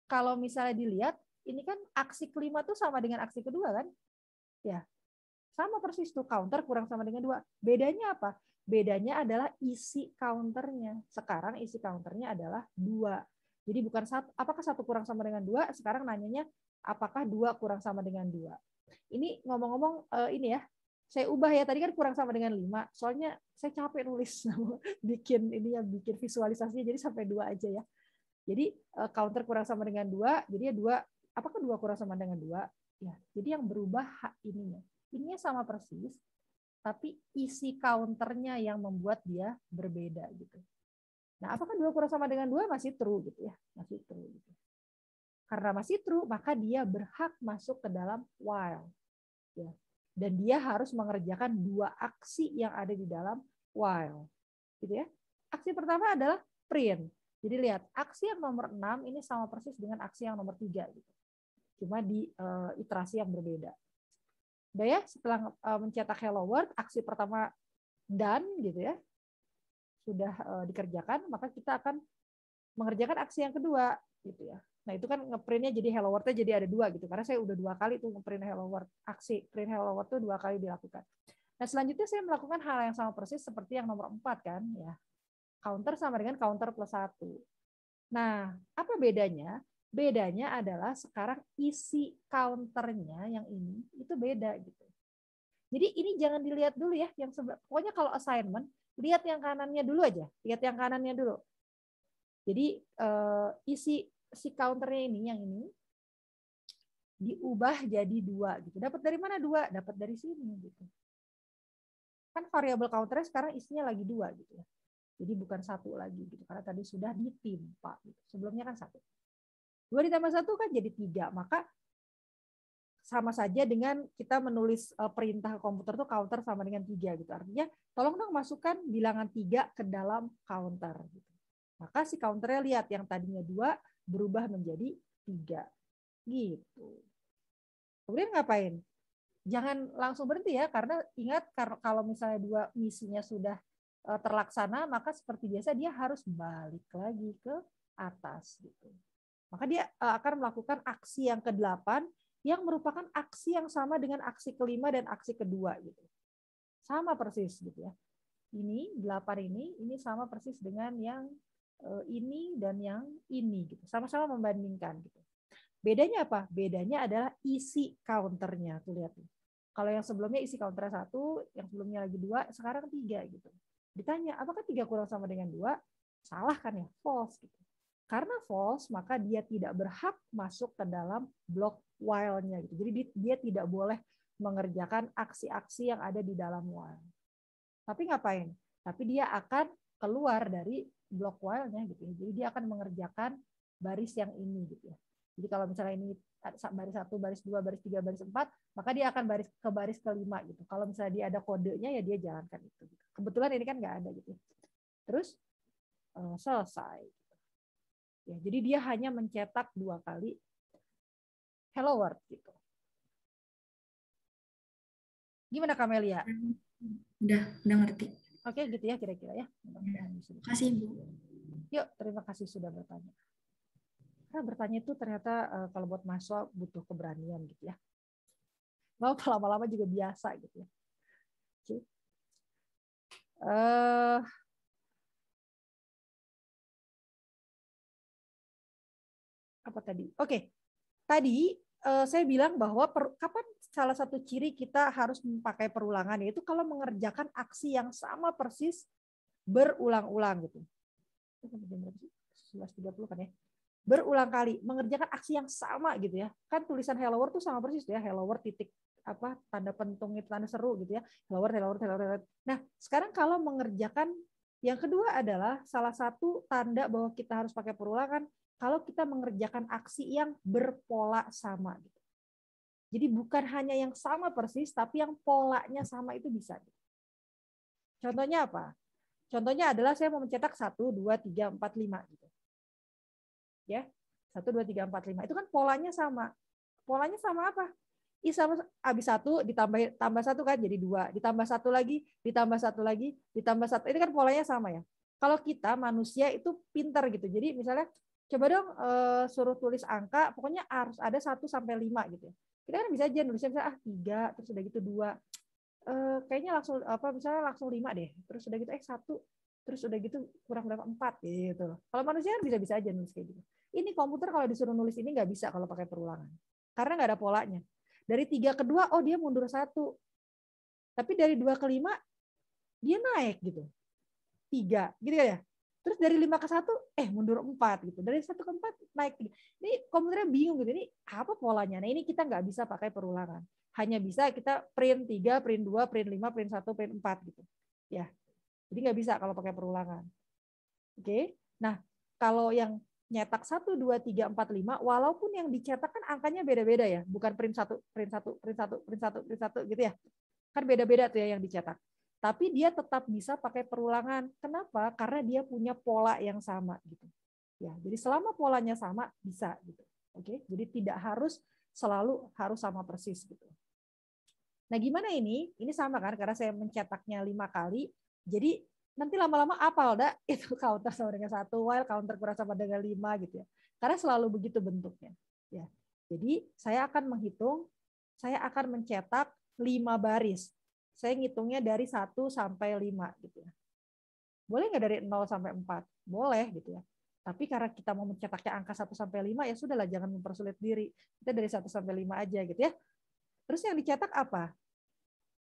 Kalau misalnya dilihat, ini kan aksi kelima tuh sama dengan aksi kedua kan? Ya, sama persis tuh counter kurang sama dengan 2. Bedanya apa? Bedanya adalah isi counternya. Sekarang isi counternya adalah 2. Jadi bukan apakah 1 kurang sama dengan 2? Sekarang nanyanya apakah 2 kurang sama dengan 2? Ini ngomong-ngomong ini ya, saya ubah ya. Tadi kan kurang sama dengan 5. Soalnya saya capek nulis bikin visualisasinya jadi sampai 2 aja ya. Jadi counter kurang sama dengan 2, jadi 2, apakah 2 kurang sama dengan 2? Ya, jadi yang berubah ininya. Ininya sama persis, tapi isi counternya yang membuat dia berbeda gitu. Nah, apakah 2 kurang sama dengan 2? Masih true gitu ya, masih true gitu. Karena masih true, maka dia berhak masuk ke dalam while. Ya. Dan dia harus mengerjakan 2 aksi yang ada di dalam while. Gitu ya. Aksi pertama adalah print. Jadi lihat, aksi yang nomor 6 ini sama persis dengan aksi yang nomor 3 gitu. Cuma di iterasi yang berbeda. Udah ya, setelah mencetak hello world, aksi pertama done gitu ya. Sudah dikerjakan, maka kita akan mengerjakan aksi yang kedua gitu ya. Nah, itu kan ngeprintnya jadi hello world-nya jadi ada 2 gitu. Karena saya udah 2 kali tuh ngeprint hello world. Aksi print hello world tuh 2 kali dilakukan. Nah, selanjutnya saya melakukan hal yang sama persis seperti yang nomor 4 kan ya. Counter sama dengan counter plus 1. Nah, apa bedanya? Bedanya adalah sekarang isi counternya yang ini itu beda gitu. Jadi ini jangan dilihat dulu ya yang sebelah. Pokoknya kalau assignment, lihat yang kanannya dulu aja. Lihat yang kanannya dulu. Jadi isi counternya ini yang ini diubah jadi 2 gitu. Dapat dari mana 2? Dapat dari sini gitu. Kan variabel counternya sekarang isinya lagi 2 gitu ya. Jadi bukan 1 lagi gitu karena tadi sudah ditimpa gitu. Sebelumnya kan 1. 2 ditambah 1 kan jadi 3, maka sama saja dengan kita menulis perintah komputer tuh counter sama dengan 3 gitu. Artinya tolong dong masukkan bilangan 3 ke dalam counter gitu. Maka si counternya lihat yang tadinya 2 berubah menjadi 3 gitu. Kemudian ngapain? Jangan langsung berhenti ya, karena ingat kalau misalnya 2 misinya sudah terlaksana, maka seperti biasa dia harus balik lagi ke atas gitu. Maka dia akan melakukan aksi yang ke-8 yang merupakan aksi yang sama dengan aksi ke-5 dan aksi kedua gitu. Sama persis gitu ya. Ini 8 ini sama persis dengan yang ini dan yang ini gitu. Sama-sama membandingkan gitu. Bedanya apa? Bedanya adalah isi counternya. Tuh lihat. Kalau yang sebelumnya isi counternya 1, yang sebelumnya lagi 2, sekarang 3 gitu. Ditanya, apakah 3 kurang sama dengan 2? Salah kan ya? False gitu. Karena false, maka dia tidak berhak masuk ke dalam blok while-nya gitu. Jadi dia tidak boleh mengerjakan aksi-aksi yang ada di dalam while. Tapi ngapain? Tapi dia akan keluar dari blok while-nya gitu. Jadi dia akan mengerjakan baris yang ini gitu ya. Jadi kalau misalnya ini baris 1, baris 2, baris 3, baris 4, maka dia akan ke baris ke-5 gitu. Kalau misalnya dia ada kodenya ya dia jalankan itu. Kebetulan ini kan nggak ada gitu. Terus selesai. Ya, jadi dia hanya mencetak 2 kali hello world gitu. Gimana Kamelia? Udah ngerti. Oke, gitu ya kira-kira ya. Terima kasih, Bu. Yuk, terima kasih sudah bertanya. Karena bertanya itu ternyata kalau buat mahasiswa butuh keberanian gitu ya. Mau lama-lama juga biasa gitu ya. Oke. Apa tadi? Oke. Tadi saya bilang bahwa kapan salah satu ciri kita harus memakai perulangan, yaitu kalau mengerjakan aksi yang sama persis berulang-ulang gitu. 11.30 kan ya. Berulang kali mengerjakan aksi yang sama gitu ya. Kan tulisan hello world tuh sama persis ya. Hello world titik tanda pentung itu tanda seru gitu ya. Hello world, hello world, hello world. Nah, sekarang kalau mengerjakan yang kedua adalah salah satu tanda bahwa kita harus pakai perulangan kalau kita mengerjakan aksi yang berpola sama gitu. Jadi bukan hanya yang sama persis tapi yang polanya sama itu bisa. Contohnya apa? Contohnya adalah saya mau mencetak 1 2 3 4 5 gitu. Ya. 1 2 3 4 5. Itu kan polanya sama. Polanya sama apa? Sama habis 1 tambah 1 kan jadi 2, ditambah 1 lagi, ditambah 1 lagi, ditambah 1. Ini kan polanya sama ya. Kalau kita manusia itu pintar gitu. Jadi misalnya coba dong suruh tulis angka, pokoknya harus ada 1 sampai 5 gitu ya. Kita kan bisa aja nulisnya misalnya 3, terus udah gitu 2. Kayaknya langsung misalnya langsung 5 deh. Terus udah gitu 1, terus udah gitu kurang berapa 4 gitu. Kalau manusia kan bisa-bisa aja nulis kayak gitu. Ini komputer kalau disuruh nulis ini nggak bisa kalau pakai perulangan. Karena nggak ada polanya. Dari 3 ke 2, oh dia mundur 1. Tapi dari 2 ke 5, dia naik gitu. 3, gitu ya. Terus dari 5 ke 1, mundur 4 gitu. Dari 1 ke 4, naik 3. Ini komputernya bingung gitu. Ini apa polanya? Nah ini kita nggak bisa pakai perulangan. Hanya bisa kita print 3, print 2, print 5, print 1, print 4 gitu. Ya. Jadi nggak bisa kalau pakai perulangan. Oke. Nah, kalau yang nyetak 1, 2, 3, 4, 5, walaupun yang dicetak kan angkanya beda-beda ya. Bukan print 1, print 1, print 1, print 1, print 1 gitu ya. Kan beda-beda tuh ya yang dicetak. Tapi dia tetap bisa pakai perulangan. Kenapa? Karena dia punya pola yang sama gitu. Ya, jadi selama polanya sama bisa gitu. Oke. Jadi tidak harus selalu harus sama persis gitu. Nah, gimana ini? Ini sama kan karena saya mencetaknya 5 kali. Jadi nanti lama-lama apal dah itu counter sama dengan 1, while counter kurang sama dengan 5 gitu ya. Karena selalu begitu bentuknya. Ya. Jadi saya akan menghitung, saya akan mencetak 5 baris. Saya ngitungnya dari 1 sampai 5 gitu ya. Boleh nggak dari 0 sampai 4? Boleh gitu ya. Tapi karena kita mau mencetaknya angka 1 sampai 5 ya sudahlah jangan mempersulit diri. Kita dari 1 sampai 5 aja gitu ya. Terus yang dicetak apa?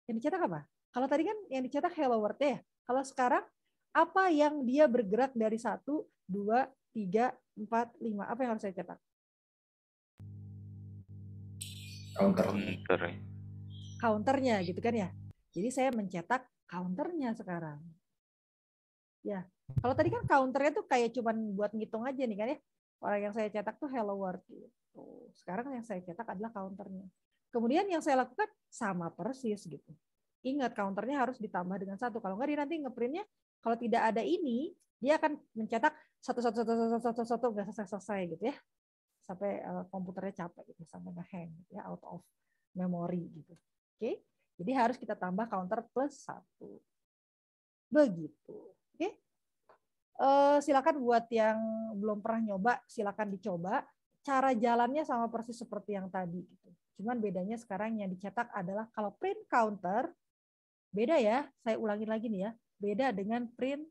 Yang dicetak apa? Kalau tadi kan yang dicetak hello world ya. Kalau sekarang apa yang dia bergerak dari 1, 2, 3, 4, 5? Apa yang harus saya cetak? Counternya gitu kan ya. Jadi saya mencetak counternya sekarang. Ya. Kalau tadi kan counternya tuh kayak cuman buat ngitung aja nih kan ya. Orang yang saya cetak tuh hello world gitu. Sekarang yang saya cetak adalah counternya. Kemudian yang saya lakukan sama persis gitu. Ingat counternya harus ditambah dengan 1. Kalau nggak dia nanti ngeprintnya kalau tidak ada ini dia akan mencetak 1 nggak selesai gitu ya. Sampai komputernya capek gitu, sampai nge-hang gitu ya, out of memory gitu. Oke. Jadi harus kita tambah counter plus 1. Begitu. Oke. Silakan buat yang belum pernah nyoba, silakan dicoba. Cara jalannya sama persis seperti yang tadi gitu. Cuman bedanya sekarang yang dicetak adalah kalau print counter beda ya. Saya ulangin lagi nih ya. Beda dengan print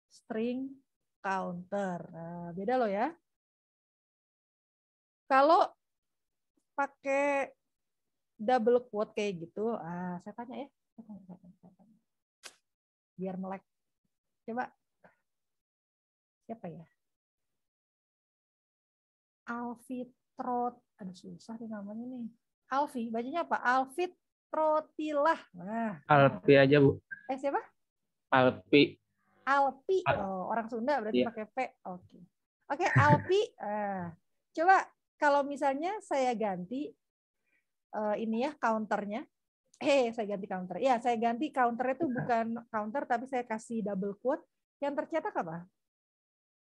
string counter. Nah, beda loh ya. Kalau pakai double quote kayak gitu, saya tanya ya. Biar melek. Coba. Siapa ya? Alfitrot. Aduh susah nih namanya nih. Alfi, bacanya apa? Alfitrotilah. Nah. Alfi aja, Bu. Siapa? Alfi. Alfi. Oh, orang Sunda berarti pakai P. Oke. Oke, Alfi. Coba kalau misalnya saya ganti ini ya counternya. Saya ganti counter. Ya, saya ganti counternya itu bukan counter tapi saya kasih double quote. Yang tercetak apa?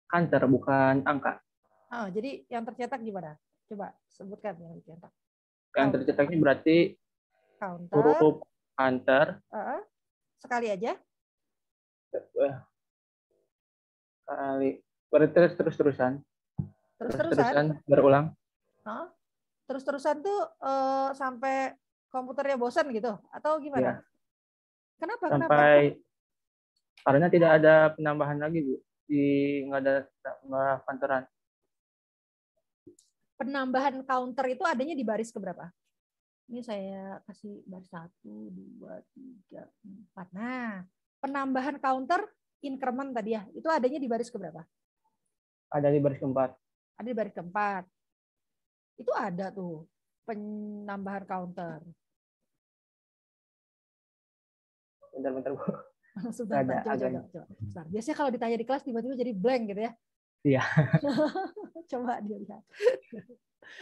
Counter, bukan angka. Oh, jadi yang tercetak gimana? Coba sebutkan yang tercetak. Yang tercetaknya berarti counter. Huruf counter. Sekali aja. Kali. Terus-terusan. Terus-terusan. Berulang. Terus-terusan tuh sampai komputernya bosan gitu? Atau gimana? Ya. Kenapa? Sampai karena tidak ada penambahan lagi, Bu. Nggak ada counteran. Penambahan counter itu adanya di baris keberapa? Ini saya kasih baris 1, 2, 3, 4. Nah, penambahan counter increment tadi ya, itu adanya di baris keberapa? Ada di baris keempat. Ada di baris keempat. Itu ada tuh penambahan counter. Bentar, Bu. Sudah, coba. Biasanya kalau ditanya di kelas tiba-tiba jadi blank gitu ya. Iya. Coba dilihat.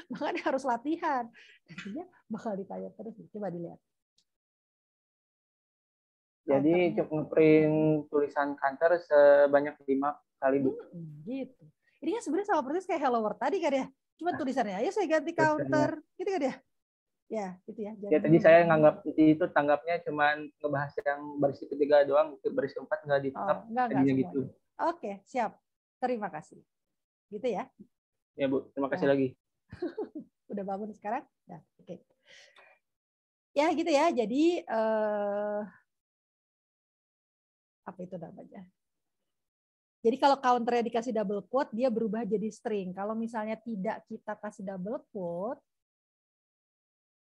Makanya harus latihan. Nantinya bakal ditanya terus. Coba dilihat. Jadi ngeprint tulisan counter sebanyak 5 kali, Bu. Gitu. Ini kan sebenarnya sama persis kayak Hello World tadi kan ya. Cuma tulisannya ayo saya ganti counter. Gitu kan ya. Ya, itu ya. Ya tadi saya nganggap itu tanggapnya cuman ngebahas yang baris ketiga doang, baris keempat nggak ditangkap. Enggak gitu. Oke, siap. Terima kasih. Gitu ya. Ya, Bu. Terima kasih lagi. Udah bangun sekarang? Nah, oke. Ya, gitu ya. Jadi apa itu namanya? Jadi kalau counternya dikasih double quote, dia berubah jadi string. Kalau misalnya tidak kita kasih double quote,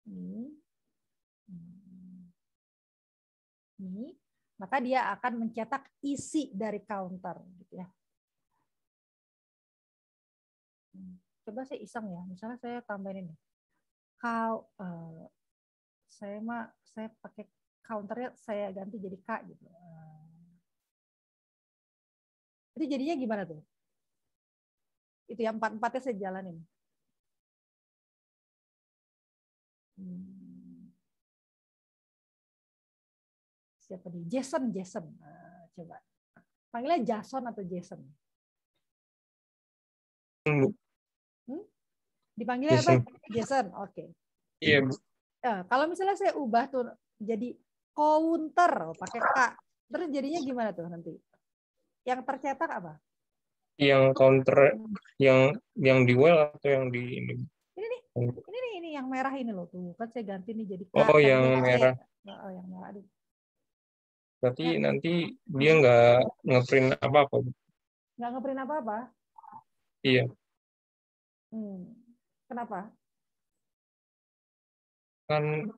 ini, maka dia akan mencetak isi dari counter, gitu ya. Coba saya iseng ya, misalnya saya tambahin ini. Saya pakai counternya saya ganti jadi K gitu. Itu jadinya gimana tuh? Itu yang 4-4-nya saya jalanin. Siapa nih? Jason. Coba. Panggilnya Jason atau Jason? Dipanggilnya apa? Jason. Oke. Iya. Kalau misalnya saya ubah tuh jadi counter pakai K, terus jadinya gimana tuh nanti? Yang tercetak apa? Yang counter yang di well atau yang di ini? Ini yang merah ini loh tuh. Kan saya ganti nih jadi K. Oh, yang merah. Yang merah. Aduh. Berarti nanti dia nggak ngeprint apa-apa. Nggak ngeprint apa-apa? Iya. Kenapa? Kan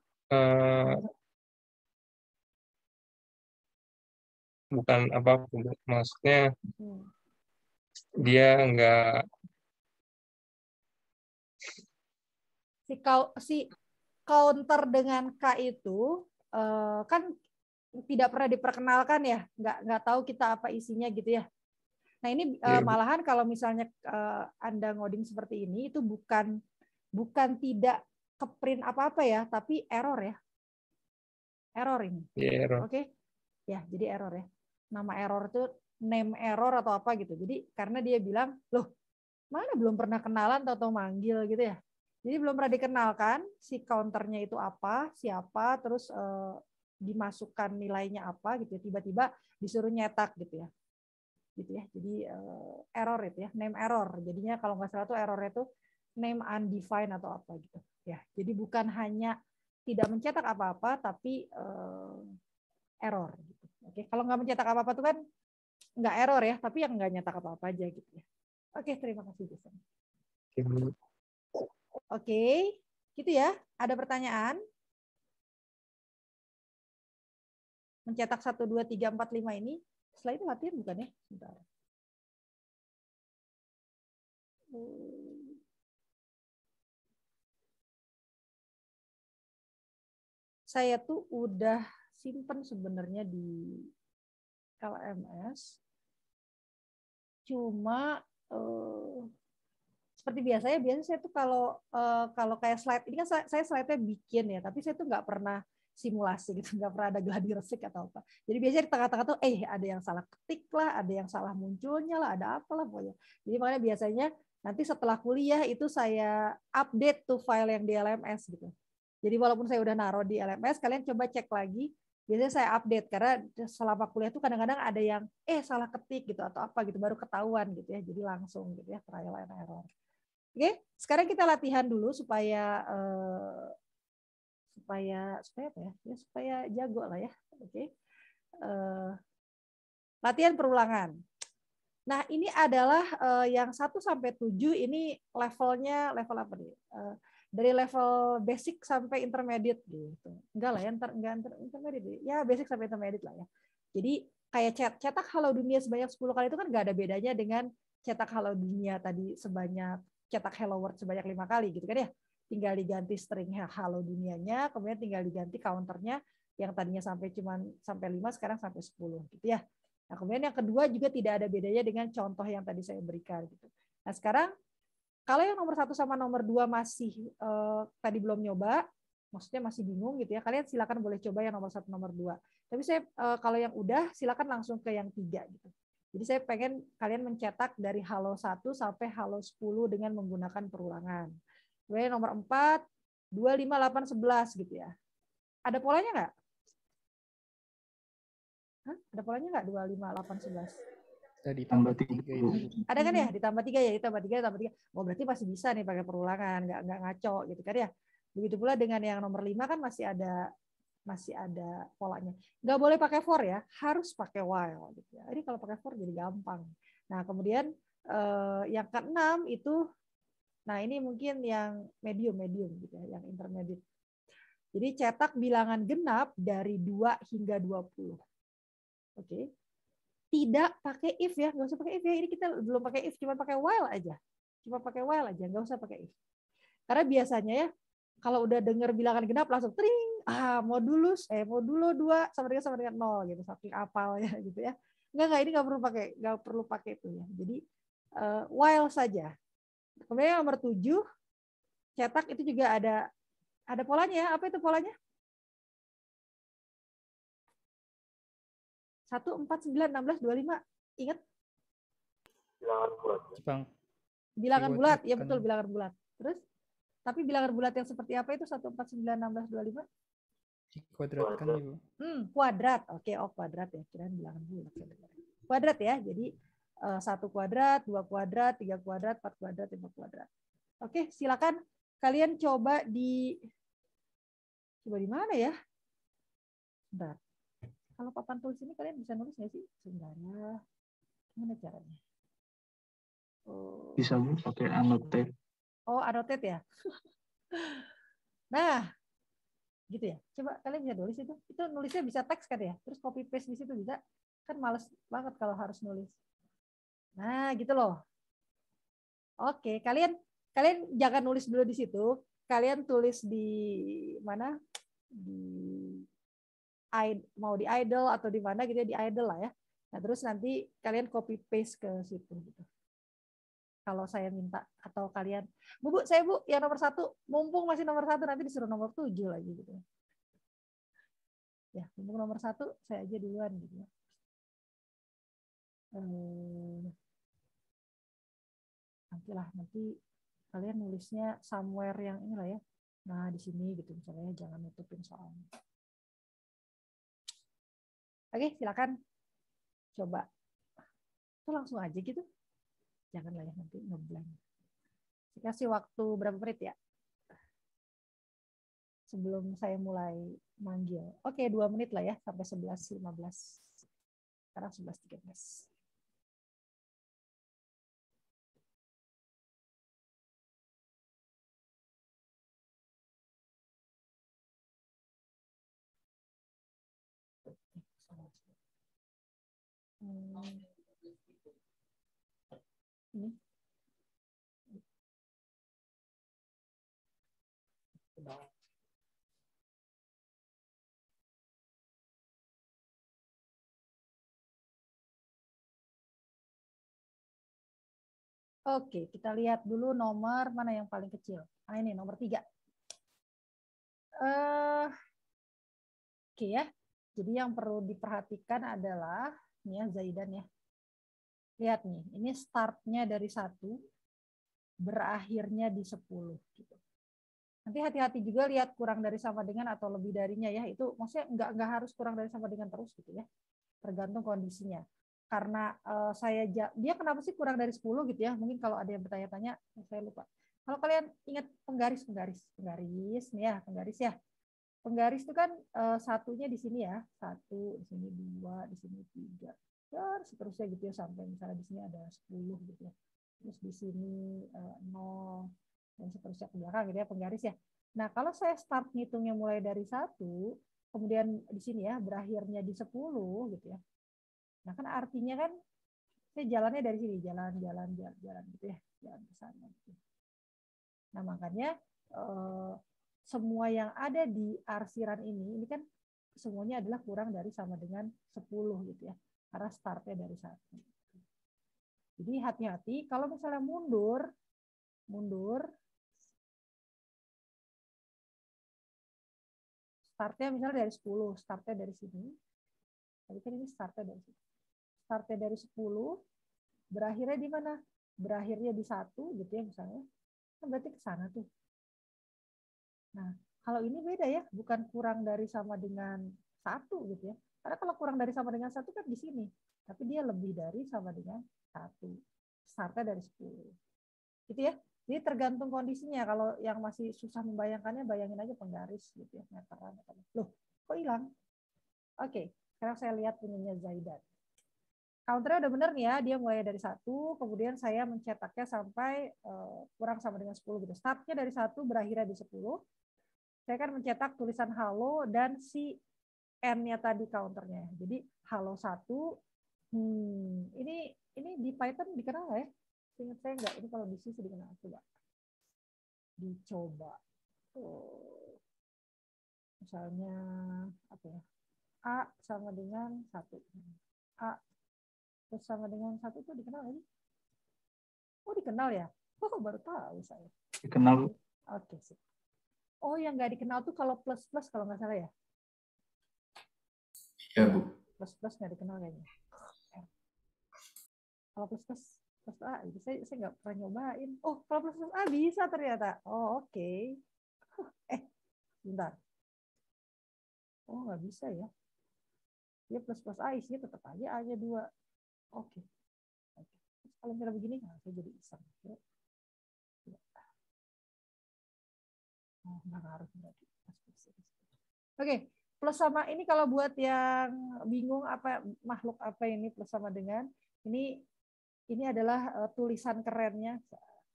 bukan apa-apa. Maksudnya dia nggak si counter dengan K itu kan tidak pernah diperkenalkan ya, nggak tahu kita apa isinya gitu ya. Nah ini malahan kalau misalnya Anda ngoding seperti ini itu bukan tidak keprint apa-apa ya, tapi error ya. Error ini. Iya, error. Oke. Ya, jadi error ya. Nama error itu name error atau apa gitu. Jadi karena dia bilang, loh, mana belum pernah kenalan atau manggil gitu ya. Jadi belum pernah dikenalkan si counternya itu apa, siapa, terus dimasukkan nilainya apa gitu ya. Tiba-tiba disuruh nyetak gitu ya. Gitu ya. Jadi error itu ya, name error. Jadinya kalau nggak salah tuh errornya tuh name undefined atau apa gitu. Ya, jadi bukan hanya tidak mencetak apa-apa, tapi error. Gitu. Oke, kalau nggak mencetak apa-apa tuh kan nggak error ya, tapi yang nggak nyetak apa-apa aja gitu ya. Oke, terima kasih Jason. Oke, gitu ya. Ada pertanyaan? Mencetak 1, 2, 3, 4, 5 ini. Setelah itu latihan bukan ya? Sebentar. Saya tuh udah simpen sebenarnya di LMS. Cuma seperti biasanya saya tuh kalau kayak slide ini kan saya slide-nya bikin ya, tapi saya tuh nggak pernah simulasi gitu, nggak pernah ada gladi resik atau apa. Jadi biasanya di tengah-tengah tuh ada yang salah ketik lah, ada yang salah munculnya lah, ada apalah pokoknya. Jadi makanya biasanya nanti setelah kuliah itu saya update tuh file yang di LMS gitu. Jadi walaupun saya udah naruh di LMS, kalian coba cek lagi. Biasanya saya update karena selama kuliah tuh kadang-kadang ada yang salah ketik gitu atau apa gitu baru ketahuan gitu ya. Jadi langsung gitu ya, trial and error. Oke, sekarang kita latihan dulu supaya apa ya? Supaya jago lah ya. Oke. Latihan perulangan. Nah, ini adalah yang 1 sampai 7 ini levelnya level apa nih? Dari level basic sampai intermediate gitu. Enggak lah ya, intermediate. Ya, basic sampai intermediate lah ya. Jadi kayak cetak Halo Dunia sebanyak 10 kali itu kan enggak ada bedanya dengan cetak Halo Dunia tadi cetak Hello World sebanyak 5 kali gitu kan ya. Tinggal diganti string Halo Dunianya, kemudian tinggal diganti counternya yang tadinya sampai 5 sekarang sampai 10 gitu ya. Nah, kemudian yang kedua juga tidak ada bedanya dengan contoh yang tadi saya berikan gitu. Nah, sekarang kalau yang nomor 1 sama nomor 2 masih tadi belum nyoba, maksudnya masih bingung gitu ya, kalian silakan boleh coba yang nomor 1, nomor 2. Tapi saya kalau yang udah silakan langsung ke yang 3 gitu. Jadi saya pengen kalian mencetak dari Halo 1 sampai Halo 10 dengan menggunakan perulangan. Kemudian nomor 4, 2, 5, 8, 11 gitu ya. Ada polanya nggak? Ada polanya nggak? 2, 5, 8, 11. Ditambah 3 itu. Ada kan ya? Ditambah 3 ya, ditambah 3. Oh, berarti masih bisa nih pakai perulangan, nggak ngaco gitu kan ya. Begitu pula dengan yang nomor 5 kan masih ada polanya. Nggak boleh pakai for ya, harus pakai while gitu ya. Ini kalau pakai for jadi gampang. Nah, kemudian yang ke-6 itu nah ini mungkin yang medium gitu ya, yang intermediate. Jadi cetak bilangan genap dari 2 hingga 20. Oke. Tidak pakai if ya, nggak usah pakai if ya. Ini kita belum pakai if, cuma pakai while aja. Nggak usah pakai if. Karena biasanya ya, kalau udah dengar bilangan genap langsung tring, modulo 2 sama dengan 0 gitu, saking apal ya gitu ya. Enggak, ini nggak perlu pakai itu ya. Jadi while saja. Kemudian nomor 7, cetak itu juga ada polanya. Apa itu polanya? 1, 4, 9, 16, 25. Ingat? Bilangan bulat. Ya betul, bilangan bulat. Terus? Tapi bilangan bulat yang seperti apa itu? 1, 4, 9, 16, 25? Dikuadratkan, Ibu. Kuadrat. Oke, kuadrat ya. Kirain bilangan bulat. Kuadrat ya. Jadi 1 kuadrat, 2 kuadrat, 3 kuadrat, 4 kuadrat, 5 kuadrat. Oke, silakan kalian coba di mana ya? Bentar. Kalau papan tulis ini kalian bisa nulis nggak sih? Sebenarnya gimana caranya? Bisa Bu pakai annotate. Oh, annotate ya. Nah, gitu ya. Coba kalian bisa nulis itu. Itu nulisnya bisa teks kan ya? Terus copy paste di situ bisa. Kan males banget kalau harus nulis. Nah, gitu loh. Oke, kalian jangan nulis dulu di situ. Kalian tulis di mana? Mau di idle atau di mana gitu ya, di idle lah ya. Nah, terus nanti kalian copy paste ke situ gitu. kalau saya minta atau kalian, Bu, saya Bu yang nomor 1, mumpung masih nomor 1 nanti disuruh nomor 7 lagi gitu. Ya, mumpung nomor 1 saya aja duluan gitu ya. Nanti kalian nulisnya somewhere yang inilah ya. Nah, di sini gitu misalnya, jangan nutupin soalnya. Oke, silakan coba. Itu langsung aja gitu. Janganlah ya nanti ngeblank. Kasih waktu berapa menit ya? Sebelum saya mulai manggil. Oke, 2 menit lah ya sampai 11.15. Sekarang 11.13. Ini. Oke, kita lihat dulu nomor mana yang paling kecil. Nah, ini nomor 3. Oke ya. Jadi yang perlu diperhatikan adalah ini ya Zaidan ya. Lihat nih, ini startnya dari 1, berakhirnya di 10 gitu. Nanti hati-hati juga lihat kurang dari sama dengan atau lebih darinya ya. Itu maksudnya nggak harus kurang dari sama dengan terus gitu ya. Tergantung kondisinya. Karena dia kenapa sih kurang dari 10 gitu ya? Mungkin kalau ada yang bertanya-tanya, saya lupa. Kalau kalian ingat penggaris nih ya, penggaris ya. Penggaris itu kan satunya di sini ya, 1, di sini 2, di sini 3, dan seterusnya gitu ya, sampai misalnya di sini ada 10 gitu ya. Terus di sini 0 dan seterusnya ke belakang gitu ya, penggaris ya. Nah, kalau saya start ngitungnya mulai dari 1, kemudian di sini ya berakhirnya di 10 gitu ya. Nah, kan artinya kan saya jalannya dari sini, jalan gitu ya, jalan ke sana gitu. Nah, makanya semua yang ada di arsiran ini kan semuanya adalah kurang dari sama dengan 10 gitu ya. Karena startnya dari 1. Jadi hati-hati kalau misalnya mundur startnya misalnya dari 10, startnya dari sini. Tadi kan ini startnya dari sini. Startnya dari 10, berakhirnya di mana? Berakhirnya di 1 gitu ya misalnya. Kan berarti ke sana tuh. Nah, kalau ini beda ya, bukan kurang dari sama dengan 1 gitu ya. Karena kalau kurang dari sama dengan 1 kan di sini. Tapi dia lebih dari sama dengan 1. Startnya dari 10. Gitu ya. Jadi tergantung kondisinya. Kalau yang masih susah membayangkannya, bayangin aja penggaris gitu ya. Meteran. Loh, kok hilang? Oke, sekarang saya lihat punyanya Zaidan. Counternya udah bener nih ya, dia mulai dari 1, kemudian saya mencetaknya sampai kurang sama dengan 10 gitu. Startnya dari 1, berakhirnya di 10. Saya akan mencetak tulisan halo dan si N-nya tadi counternya. Jadi halo 1. Ini di Python dikenal nggak ya? Ingat saya nggak? Ini kalau di C dikenal. Coba. Dicoba. Misalnya apa ya? A sama dengan 1. A terus sama dengan 1 itu dikenal nggak sih? Oh, dikenal ya? Oh, baru tahu saya. Dikenal. Oke, sip. Oh, yang nggak dikenal tuh kalau plus-plus kalau nggak salah ya? Iya, Bu. Plus-plus nggak dikenal kayaknya. Kalau plus A, itu saya nggak pernah nyobain. Oh, kalau plus A bisa ternyata. Oh, oke. Bentar. Oh, nggak bisa ya. Dia plus A isinya tetap aja A-nya 2. Oke. Kalau misalnya begini, saya jadi iseng. Oh, nggak harus berarti. Oke, plus sama ini kalau buat yang bingung apa makhluk apa ini plus sama dengan ini adalah tulisan kerennya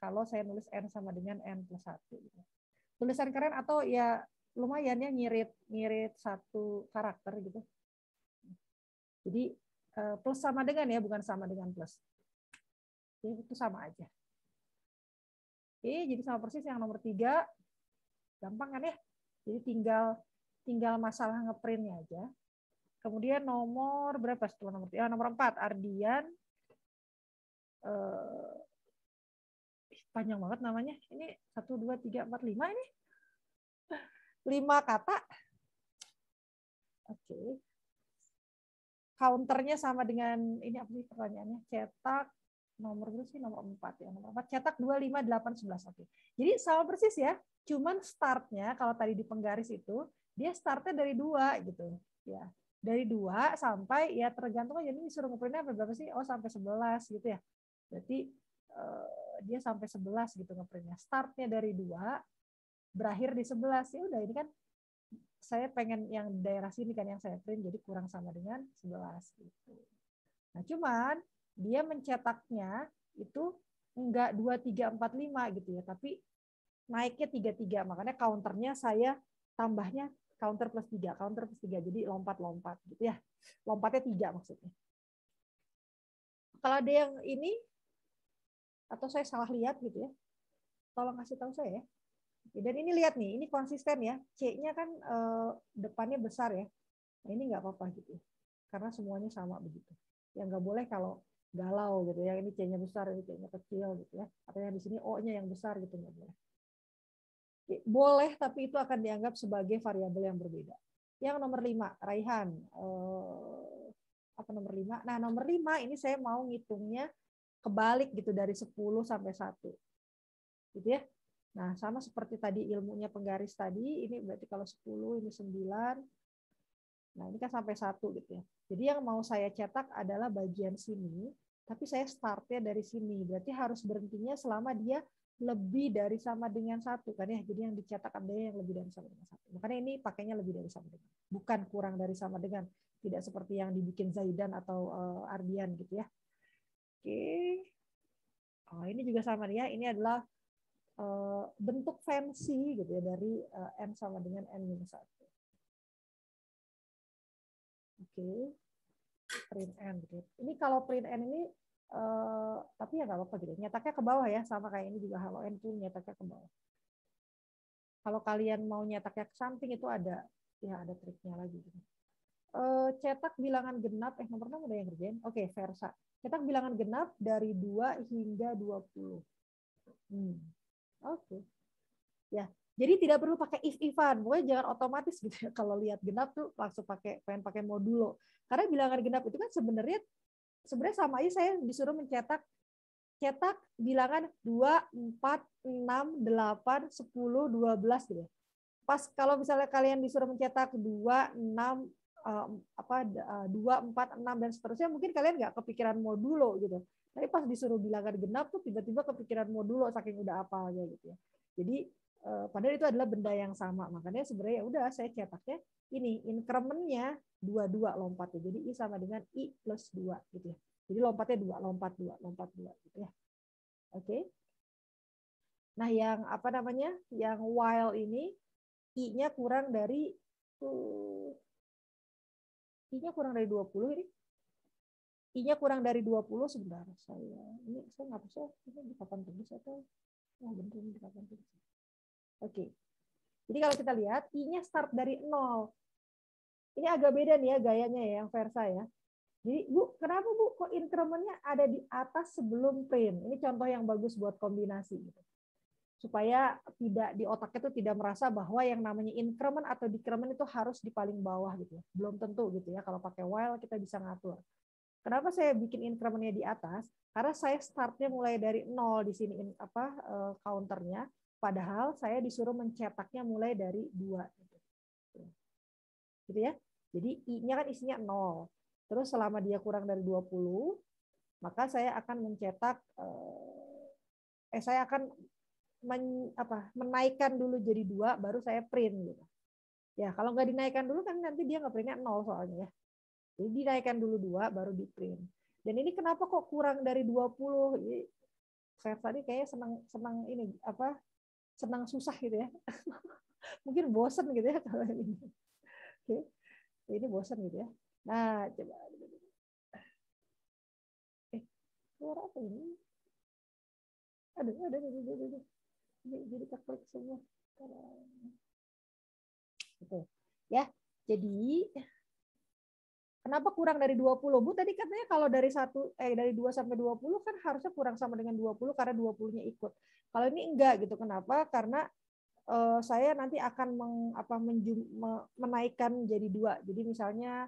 kalau saya nulis N sama dengan N plus 1. Tulisan keren atau ya lumayan ya ngirit satu karakter gitu. Jadi plus sama dengan ya, bukan sama dengan plus. Jadi itu sama aja. Oke, jadi sama persis yang nomor 3. Gampang kan ya? Jadi tinggal masalah ngeprintnya aja. Kemudian nomor berapa setelah nomor 3? Nomor 4, Ardian panjang banget namanya. Ini 1, 2, 3, 4, 5 ini. 5 kata. Oke. Counternya sama dengan ini apa sih pertanyaannya? Cetak nomor berapa sih? Nomor 4 ya. Nomor 4 cetak 2, 5, 8, 11. Oke. Jadi sama persis ya. Cuman startnya kalau tadi di penggaris itu dia startnya dari 2 gitu. Ya. Dari 2 sampai ya tergantung aja ini disuruh ngeprintnya berapa sih? Oh sampai 11 gitu ya. Berarti dia sampai 11 gitu ngeprintnya. Startnya dari 2, berakhir di 11. Ya udah ini kan saya pengen yang daerah sini kan yang saya print jadi kurang sama dengan 11 gitu. Nah, cuman dia mencetaknya itu enggak 2, 3, 4, 5 gitu ya, tapi naiknya 3, 3. Makanya counternya saya tambahnya counter plus 3, counter plus 3. Jadi lompat-lompat gitu ya. Lompatnya 3 maksudnya. Kalau ada yang ini atau saya salah lihat gitu ya, tolong kasih tahu saya ya. Dan ini lihat nih, ini konsisten ya. C-nya kan depannya besar ya. Nah, ini nggak apa-apa gitu. Karena semuanya sama begitu. Ya nggak boleh kalau galau gitu ya. Ini C-nya besar, ini C-nya kecil gitu ya. Atau yang di sini O-nya yang besar gitu nggak boleh. Boleh, tapi itu akan dianggap sebagai variabel yang berbeda. Yang nomor 5, Raihan. Apa nomor 5? Nah, nomor 5 ini saya mau ngitungnya kebalik gitu dari 10 sampai 1. Gitu ya. Nah, sama seperti tadi ilmunya penggaris tadi, ini berarti kalau 10, ini 9. Nah, ini kan sampai 1 gitu ya. Jadi yang mau saya cetak adalah bagian sini, tapi saya startnya dari sini. Berarti harus berhentinya selama dia lebih dari sama dengan 1 kan ya. Jadi yang dicetak ada yang lebih dari sama dengan 1. Makanya ini pakainya lebih dari sama dengan. Bukan kurang dari sama dengan. Tidak seperti yang dibikin Zaidan atau Ardian gitu ya. Oke. Oh, ini juga sama nih ya. Ini adalah bentuk fancy gitu ya dari n sama dengan n-1. Oke. Print n gitu. Ini kalau print n ini tapi ya nggak apa-apa gitu. Nyetaknya ke bawah ya, sama kayak ini juga hello n tuh nyetaknya ke bawah. Kalau kalian mau nyetaknya ke samping itu ada triknya lagi gitu. Cetak bilangan genap nomor 6 udah yang kerjain. Oke, versa. Cetak bilangan genap dari 2 hingga 20. Oke. Ya, jadi tidak perlu pakai if-ifan. Pokoknya jangan otomatis gitu ya. Kalau lihat genap tuh langsung pengen pakai modulo. Karena bilangan genap itu kan sebenarnya sama aja saya disuruh cetak bilangan 2, 4, 6, 8, 10, 12 gitu ya. Pas kalau misalnya kalian disuruh mencetak 2, 6 2, 4, 6 dan seterusnya mungkin kalian nggak kepikiran modulo gitu. Tapi pas disuruh bilangan genap tuh tiba-tiba kepikiran modulo saking udah apalnya gitu ya. Jadi padahal itu adalah benda yang sama. Makanya sebenarnya ya udah saya cetaknya ini incrementnya 22 lompatnya. Jadi I sama dengan I plus 2 gitu ya. Jadi lompatnya 2, lompat 2, lompat 2 gitu ya. Oke. Nah, yang apa namanya? Yang while ini I-nya kurang dari I-nya kurang dari 20 ini. I-nya kurang dari 20 sebentar. Saya nggak bisa ini di papan tulis atau bener di papan tulis. Oke. Jadi kalau kita lihat I-nya start dari 0. Ini agak beda nih ya gayanya ya yang versa ya. Jadi Bu, kenapa Bu kok incrementnya ada di atas sebelum print? Ini contoh yang bagus buat kombinasi gitu. Supaya tidak di otaknya itu tidak merasa bahwa yang namanya increment atau decrement itu harus di paling bawah gitu ya. Belum tentu gitu ya. Kalau pakai while kita bisa ngatur. Kenapa saya bikin incrementnya di atas? Karena saya startnya mulai dari 0 di sini counternya. Padahal saya disuruh mencetaknya mulai dari 2. Gitu ya. Jadi I-nya kan isinya 0. Terus selama dia kurang dari 20, maka saya akan mencetak saya akan menaikkan dulu jadi 2 baru saya print gitu. Ya, kalau nggak dinaikkan dulu kan nanti dia nggak printnya 0 soalnya ya. Jadi dinaikkan dulu 2 baru di print. Dan ini kenapa kok kurang dari 20? Jadi, saya tadi kayaknya senang ini senang susah gitu ya. Mungkin bosen gitu ya kalau ini. Oke. Ini bosen gitu ya. Nah, coba. Suara apa ini? Aduh. Jadi keklik semua. Gitu. Ya. Jadi Kenapa kurang dari 20? Bu tadi katanya kalau dari 2 sampai 20 kan harusnya kurang sama dengan 20 karena 20-nya ikut. Kalau ini enggak gitu. Kenapa? Karena saya nanti akan menaikkan jadi 2. Jadi misalnya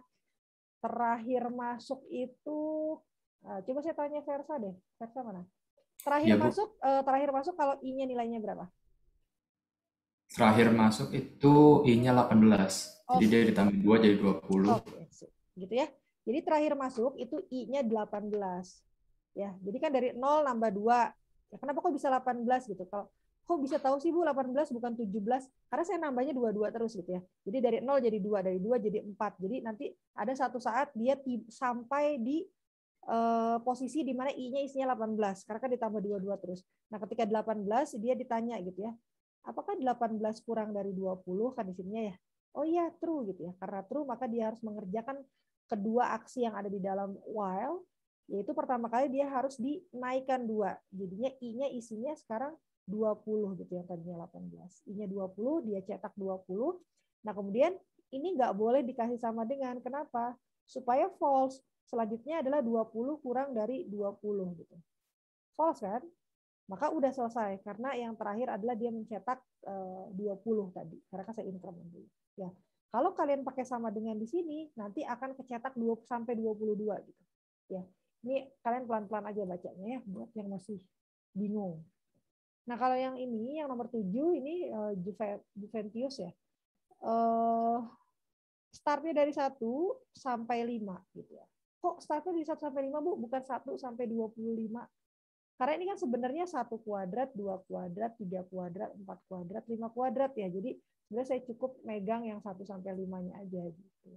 terakhir masuk itu coba saya tanya Versa deh. Versa mana? Ya, Bu. Terakhir masuk kalau I-nya nilainya berapa? Terakhir masuk itu I-nya 18. Jadi dia ditambah 2 jadi 20. Oke, gitu ya. Jadi terakhir masuk itu I-nya 18. Ya, jadi kan dari 0 nambah 2. Ya, kenapa kok bisa 18 gitu? Kalau kok bisa tahu sih Bu 18 bukan 17? Karena saya nambahnya 22 terus gitu ya. Jadi dari 0 jadi 2, dari 2 jadi 4. Jadi nanti ada satu saat dia sampai di posisi di mana I-nya isinya 18 karena kan ditambah 22 terus. Nah, ketika 18 dia ditanya gitu ya. Apakah 18 kurang dari 20 kan di sininya ya? Oh iya, true gitu ya. Karena true maka dia harus mengerjakan kedua aksi yang ada di dalam while, yaitu pertama kali dia harus dinaikkan 2. Jadinya I-nya isinya sekarang 20 gitu yang tadinya 18. I-nya 20, dia cetak 20. Nah, kemudian ini nggak boleh dikasih sama dengan. Kenapa? Supaya false. Selanjutnya adalah 20 kurang dari 20 gitu. False kan? Maka udah selesai karena yang terakhir adalah dia mencetak 20 tadi. Karena kan saya increment dulu. Ya. Kalau kalian pakai sama dengan di sini, nanti akan kecetak 20 sampai 22 gitu. Ya. Ini kalian pelan-pelan aja bacanya ya buat yang masih bingung. Nah, kalau yang ini yang nomor 7 ini Juventius ya. Startnya dari 1 sampai 5 gitu ya. Kok startnya dari 1 sampai 5, Bu? Bukan 1 sampai 25. Karena ini kan sebenarnya 1 kuadrat, 2 kuadrat, 3 kuadrat, 4 kuadrat, 5 kuadrat ya. Jadi sebenarnya saya cukup megang yang 1 sampai 5-nya aja gitu.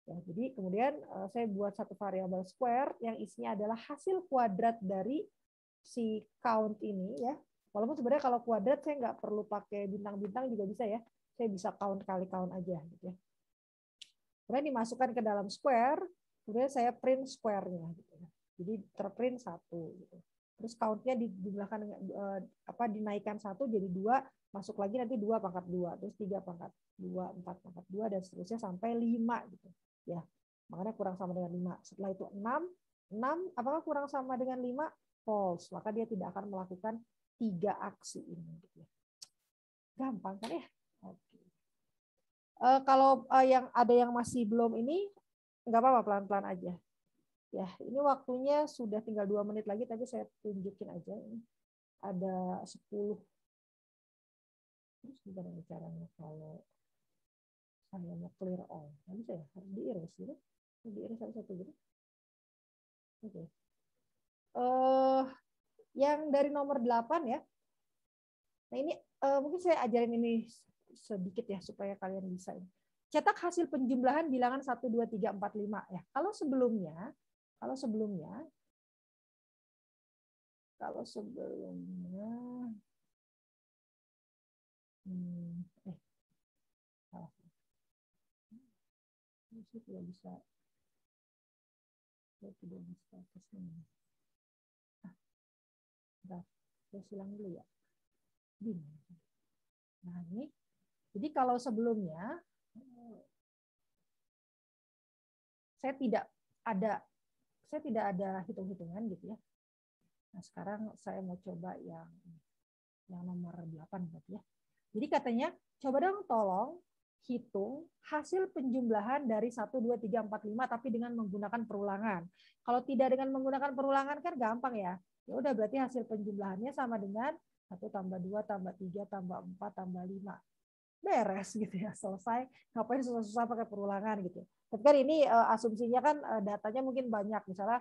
Ya, jadi kemudian saya buat satu variabel square yang isinya adalah hasil kuadrat dari si count ini ya. Walaupun sebenarnya kalau kuadrat saya nggak perlu pakai bintang-bintang juga bisa ya. Saya bisa count kali count aja gitu ya. Kemudian dimasukkan ke dalam square, kemudian saya print square-nya gitu ya. Jadi terprint 1 gitu. Terus count-nya dijumlahkan dinaikkan 1 jadi 2, masuk lagi nanti 2 pangkat 2, terus 3 pangkat 2, 4 pangkat 2 dan seterusnya sampai 5 gitu. Ya. Makanya kurang sama dengan 5. Setelah itu 6 apakah kurang sama dengan 5? False. Maka dia tidak akan melakukan 3 aksi ini gitu ya. Gampang kan ya? Oke. Kalau yang ada yang masih belum ini nggak apa-apa, pelan-pelan aja. Ya, ini waktunya sudah tinggal 2 menit lagi, tapi saya tunjukin aja. Ini ada 10. Terus gimana caranya kalau saya mau clear all? Nggak bisa ya? Harus di-erase gitu? Di-erase satu-satu gitu? Oke. Yang dari nomor 8 ya. Nah ini mungkin saya ajarin ini sedikit ya supaya kalian bisa. Cetak hasil penjumlahan bilangan 1, 2, 3, 4, 5 ya. Kalau sebelumnya saya tidak bisa kesini. Saya silang dulu ya. Nah ini, jadi kalau sebelumnya saya tidak ada hitung-hitungan gitu ya. Nah sekarang saya mau coba yang nomor 8 berarti ya. Jadi katanya coba dong tolong hitung hasil penjumlahan dari 1, 2, 3, 4, 5 tapi dengan menggunakan perulangan. Kalau tidak dengan menggunakan perulangan kan gampang ya. Ya udah berarti hasil penjumlahannya sama dengan 1 tambah 2 tambah 3 tambah 4 tambah 5. Beres gitu ya, selesai. Ngapain susah-susah pakai perulangan gitu. Tapi kan ini asumsinya kan datanya mungkin banyak, misalnya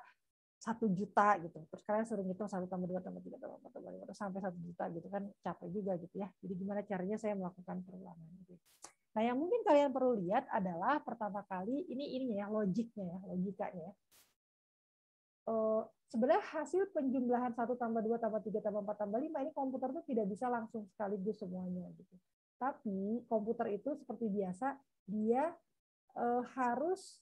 1 juta gitu. Terus kalian suruh ngitung 1 tambah 2 tambah 3 tambah 4 tambah 5 sampai 1 juta gitu kan, capek juga gitu ya. Jadi gimana caranya saya melakukan perulangan gitu. Nah, yang mungkin kalian perlu lihat adalah pertama kali ininya ya, logikanya ya. Sebenarnya hasil penjumlahan 1 tambah 2 tambah 3 tambah 4 tambah 5 ini komputer tuh tidak bisa langsung sekaligus semuanya gitu. Tapi komputer itu seperti biasa dia harus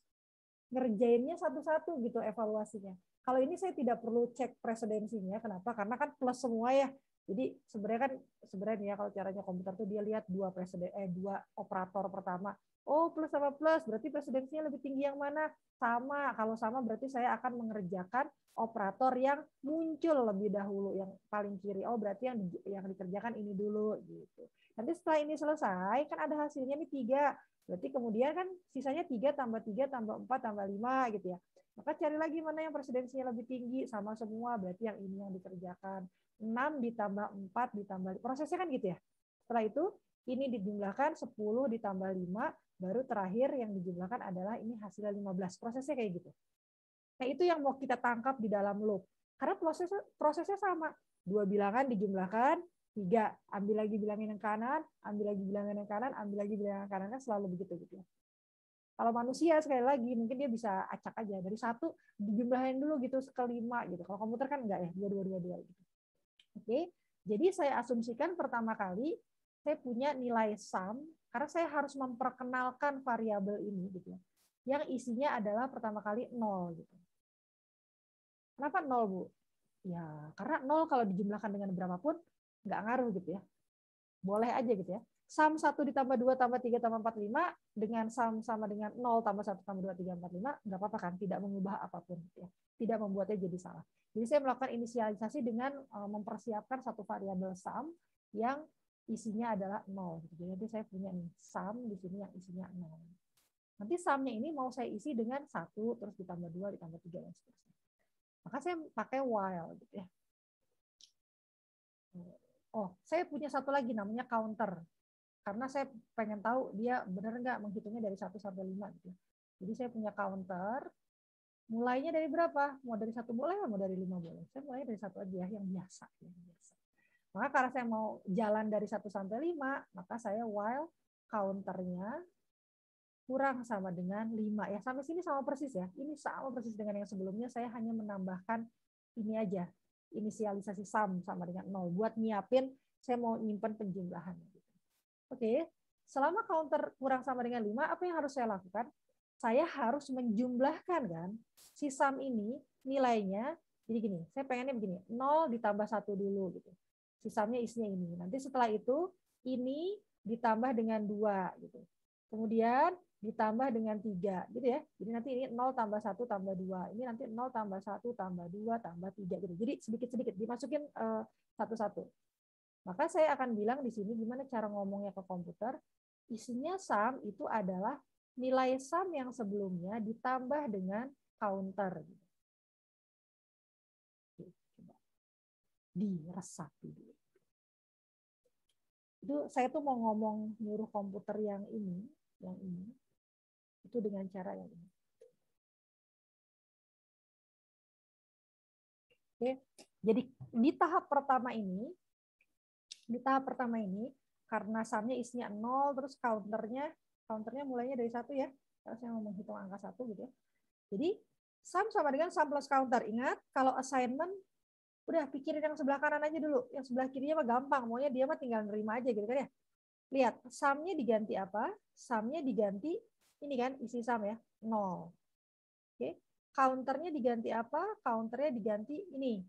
ngerjainnya satu-satu gitu evaluasinya. Kalau ini saya tidak perlu cek presidensinya, kenapa? Karena kan plus semua ya. Jadi sebenarnya ya kalau caranya komputer tuh dia lihat dua operator pertama. Oh, plus sama plus, berarti presidensinya lebih tinggi yang mana? Sama. Kalau sama berarti saya akan mengerjakan operator yang muncul lebih dahulu, yang paling kiri. Oh, berarti yang dikerjakan ini dulu gitu. Nanti setelah ini selesai, kan ada hasilnya nih 3. Berarti kemudian kan sisanya 3 tambah 3 tambah 4 tambah 5 gitu ya. Maka cari lagi mana yang presidensinya lebih tinggi, sama semua, berarti yang ini yang dikerjakan. 6 ditambah 4 ditambah, prosesnya kan gitu ya. Setelah itu ini dijumlahkan 10 ditambah 5, baru terakhir yang dijumlahkan adalah ini hasilnya 15. Prosesnya kayak gitu. Nah, itu yang mau kita tangkap di dalam loop. Karena prosesnya sama. 2 bilangan dijumlahkan 3, ambil lagi bilangan yang kanan, ambil lagi bilangan yang kanan, ambil lagi bilangan yang kanan, kan selalu begitu gitu ya. Kalau manusia sekali lagi mungkin dia bisa acak aja dari 1 dijumlahin dulu gitu ke 5 gitu. Kalau komputer kan enggak ya, 2 gitu. Oke, jadi saya asumsikan pertama kali saya punya nilai sum karena saya harus memperkenalkan variabel ini gitu ya. Yang isinya adalah pertama kali 0 gitu. Kenapa 0, Bu? Ya, karena 0 kalau dijumlahkan dengan berapapun nggak ngaruh gitu ya. Boleh aja gitu ya. Sum 1 ditambah 2 tambah 3 tambah 4, 5 dengan sum sama dengan 0 tambah 1 tambah 2, 3, 4, 5 nggak apa-apa kan, tidak mengubah apapun gitu ya. Tidak membuatnya jadi salah. Jadi saya melakukan inisialisasi dengan mempersiapkan satu variabel sum yang isinya adalah 0 gitu. Jadi nanti saya punya nih sum di sini yang isinya 0. Nanti sumnya ini mau saya isi dengan 1 terus ditambah 2 ditambah 3 dan seterusnya. Maka saya pakai while gitu ya. Oh, saya punya satu lagi namanya counter. Karena saya pengen tahu dia benar nggak menghitungnya dari 1 sampai 5 gitu. Jadi saya punya counter. Mulainya dari berapa? Mau dari 1 boleh, mau dari 5 boleh. Saya mulainya dari 1 aja ya, yang biasa. Maka karena saya mau jalan dari 1 sampai 5, maka saya while counternya kurang sama dengan 5. Ya, sampai sini sama persis ya. Ini sama persis dengan yang sebelumnya, saya hanya menambahkan ini aja. Inisialisasi sum sama dengan 0. Buat nyiapin, saya mau nyimpen penjumlahan. Oke, selama counter kurang sama dengan 5, apa yang harus saya lakukan? Saya harus menjumlahkan kan si sum ini nilainya. Jadi gini, saya pengennya begini, 0 ditambah 1 dulu gitu. Si sumnya isinya ini. Nanti setelah itu ini ditambah dengan 2 gitu. Kemudian ditambah dengan 3 gitu ya. Jadi nanti ini 0 tambah 1 tambah 2. Ini nanti 0 tambah 1 tambah 2 tambah 3 gitu. Jadi sedikit-sedikit dimasukin satu-satu. Maka saya akan bilang di sini gimana cara ngomongnya ke komputer. Isinya sum itu adalah nilai sum yang sebelumnya ditambah dengan counter. Coba diresapi dulu. Itu saya tuh mau ngomong nyuruh komputer yang ini itu dengan cara yang ini. Oke, jadi di tahap pertama ini karena sumnya isinya 0, terus counternya mulainya dari 1 ya. Kalau saya mau menghitung angka 1 gitu ya. Jadi sum sama dengan sum plus counter. Ingat, kalau assignment udah pikirin yang sebelah kanan aja dulu. Yang sebelah kirinya mah gampang, maunya dia mah tinggal nerima aja gitu kan ya. Lihat, sumnya diganti apa? Sumnya diganti ini kan isi sum ya, 0. Oke. Counternya diganti apa? Counternya diganti ini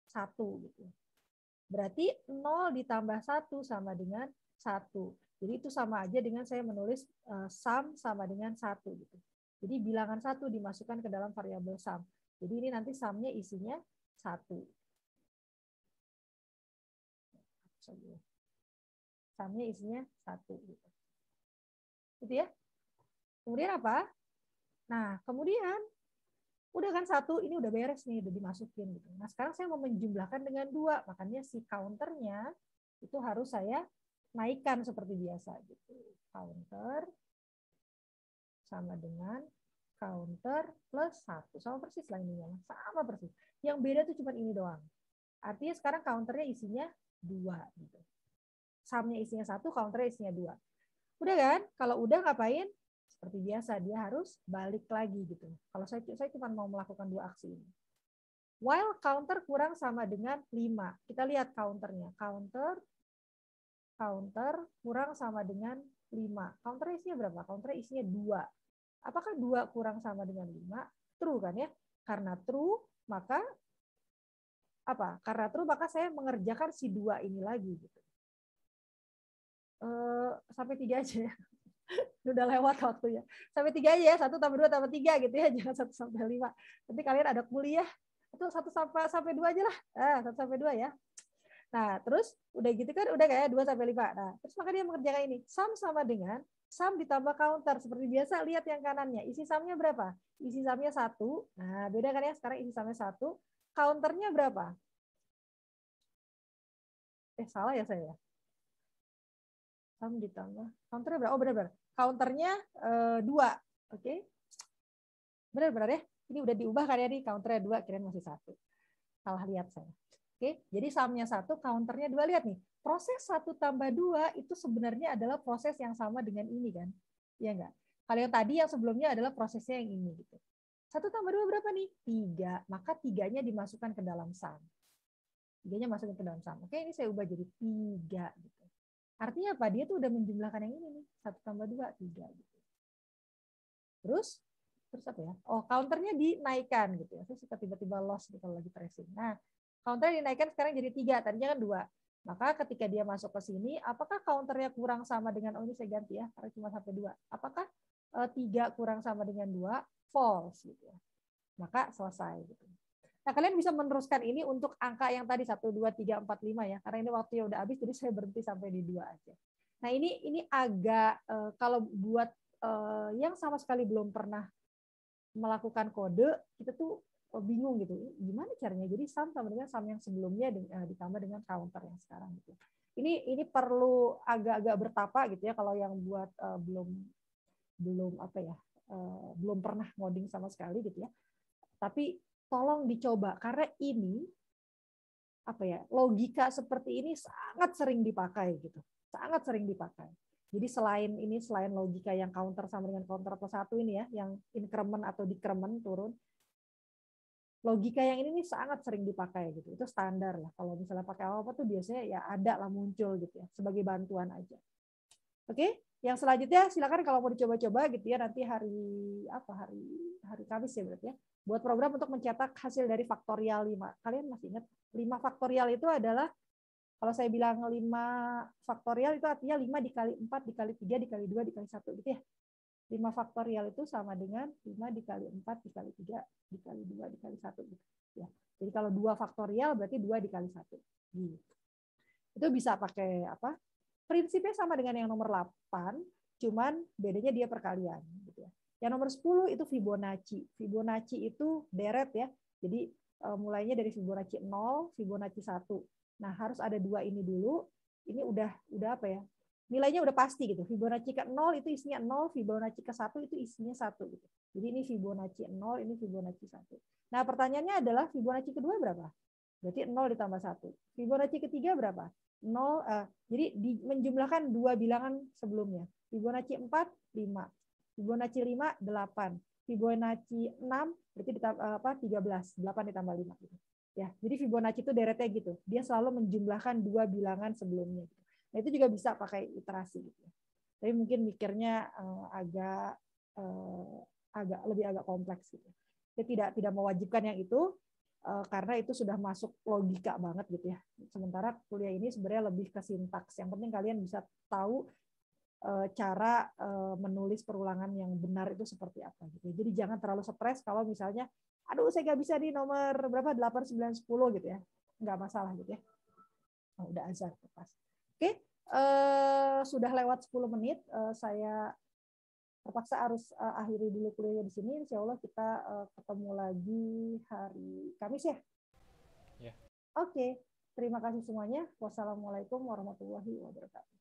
1 gitu. Berarti 0 ditambah 1 sama dengan 1. Jadi itu sama aja dengan saya menulis sum sama dengan 1. Gitu. Jadi bilangan 1 dimasukkan ke dalam variabel sum. Jadi ini nanti sumnya isinya 1. Sumnya isinya 1. Gitu. Gitu ya. Kemudian apa? Nah, kemudian udah kan 1, ini udah beres nih, udah dimasukin gitu. Nah, sekarang saya mau menjumlahkan dengan 2, makanya si counternya itu harus saya naikkan seperti biasa gitu. Counter sama dengan counter plus 1. Sama persis lah ininya, sama persis. Yang beda tuh cuma ini doang. Artinya sekarang counternya isinya 2 gitu. Sumnya isinya 1, counternya isinya 2. Udah kan? Kalau udah ngapain? Seperti biasa, dia harus balik lagi gitu. Kalau saya cuma mau melakukan 2 aksi ini. While counter kurang sama dengan 5. Kita lihat counternya. Counter kurang sama dengan 5. Counternya isinya berapa? Counternya isinya 2. Apakah 2 kurang sama dengan 5? True kan ya? Karena true, maka apa? Karena true maka saya mengerjakan si 2 ini lagi gitu. Sampai 3 aja ya. Udah lewat waktunya. Sampai 3 aja ya, 1 tambah 2 tambah 3 gitu ya, jangan 1 sampai 5. Nanti kalian ada kuliah, itu 1 sampai 2 aja lah. 1 sampai 2 ya. Nah, terus udah gitu kan udah kayak 2 sampai 5. Nah, terus maka dia mengerjakan ini. Sum sama dengan sum ditambah counter. Seperti biasa, lihat yang kanannya. Isi sumnya berapa? Isi sumnya 1. Nah, beda kan ya, sekarang isi sumnya 1. Counternya berapa? Salah ya saya. Sum ditambah counternya berapa? Oh benar-benar. Counternya 2. Oke. Benar-benar ya. Ini udah diubah kan ya, nih counternya 2, kirain masih 1. Salah lihat saya. Oke, jadi sumnya 1, counternya 2. Lihat nih, proses 1 tambah 2 itu sebenarnya adalah proses yang sama dengan ini kan? Iya enggak? Kalau yang tadi yang sebelumnya adalah prosesnya yang ini gitu. 1 tambah 2 berapa nih? 3. Maka 3-nya dimasukkan ke dalam sum. 3-nya masukkan ke dalam sum. Oke, ini saya ubah jadi 3 gitu. Artinya apa? Dia tuh udah menjumlahkan yang ini nih. 1 tambah 2, 3 gitu. Terus apa ya? Oh, counternya dinaikkan gitu ya. Saya suka tiba-tiba loss gitu kalau lagi tracing. Nah, counternya dinaikkan sekarang jadi 3, tadinya kan 2. Maka ketika dia masuk ke sini, apakah counternya kurang sama dengan, ini saya ganti ya, karena cuma sampai 2. Apakah 3 kurang sama dengan 2? False gitu ya. Maka selesai gitu. Nah, kalian bisa meneruskan ini untuk angka yang tadi 1, 2, 3, 4, 5 ya. Karena ini waktunya udah habis, jadi saya berhenti sampai di 2 aja. Nah, ini agak kalau buat yang sama sekali belum pernah melakukan kode, kita tuh bingung gitu, gimana caranya? Jadi sum sama dengan sum yang sebelumnya ditambah dengan counter yang sekarang gitu. Ini perlu agak-agak bertapa gitu ya kalau yang buat belum apa ya, belum pernah ngoding sama sekali gitu ya. Tapi tolong dicoba karena ini apa ya, logika seperti ini sangat sering dipakai gitu. Sangat sering dipakai. Jadi selain logika yang counter sama dengan counter plus 1 ini ya, yang increment atau decrement turun, logika yang ini nih sangat sering dipakai gitu. Itu standar lah. Kalau misalnya pakai apa tuh biasanya ya ada lah muncul gitu ya, sebagai bantuan aja. Oke, yang selanjutnya silakan kalau mau dicoba-coba gitu ya, nanti hari Kamis ya berarti ya. Buat program untuk mencetak hasil dari faktorial 5. Kalian masih ingat 5 faktorial itu adalah, kalau saya bilang 5 faktorial itu artinya 5 dikali 4 dikali 3 dikali 2 dikali 1 gitu ya. 5 faktorial itu sama dengan 5 dikali 4 dikali 3 dikali 2 dikali 1 gitu ya. Jadi kalau 2 faktorial berarti 2 dikali 1 gitu. Itu bisa pakai apa? Prinsipnya sama dengan yang nomor 8, cuman bedanya dia perkalian gitu ya. Yang nomor 10 itu Fibonacci. Fibonacci itu deret ya. Jadi mulainya dari Fibonacci 0, Fibonacci 1. Nah, harus ada 2 ini dulu. Ini udah apa ya? Nilainya udah pasti gitu. Fibonacci ke 0 itu isinya 0, Fibonacci ke 1 itu isinya 1 gitu. Jadi ini Fibonacci 0, ini Fibonacci 1. Nah, pertanyaannya adalah Fibonacci kedua berapa? Berarti 0 ditambah 1. Fibonacci ketiga berapa? 0. Jadi menjumlahkan 2 bilangan sebelumnya. Fibonacci 4, 5. Fibonacci 5, 8. Fibonacci 6 berarti 13. 8 ditambah 5 gitu. Ya, jadi Fibonacci itu deretnya gitu. Dia selalu menjumlahkan 2 bilangan sebelumnya gitu. Nah, itu juga bisa pakai iterasi gitu. Tapi mungkin mikirnya agak kompleks gitu. Dia tidak mewajibkan yang itu karena itu sudah masuk logika banget gitu ya. Sementara kuliah ini sebenarnya lebih ke sintaks. Yang penting kalian bisa tahu cara menulis perulangan yang benar itu seperti apa gitu. Jadi jangan terlalu stres kalau misalnya aduh saya nggak bisa di nomor berapa 8, 9, 10 gitu ya. Nggak masalah gitu ya. Oh, udah azan pas. Oke, sudah lewat 10 menit. Saya terpaksa harus akhiri dulu kuliahnya di sini. Insya Allah kita ketemu lagi hari Kamis ya. Ya. Oke, terima kasih semuanya. Wassalamualaikum warahmatullahi wabarakatuh.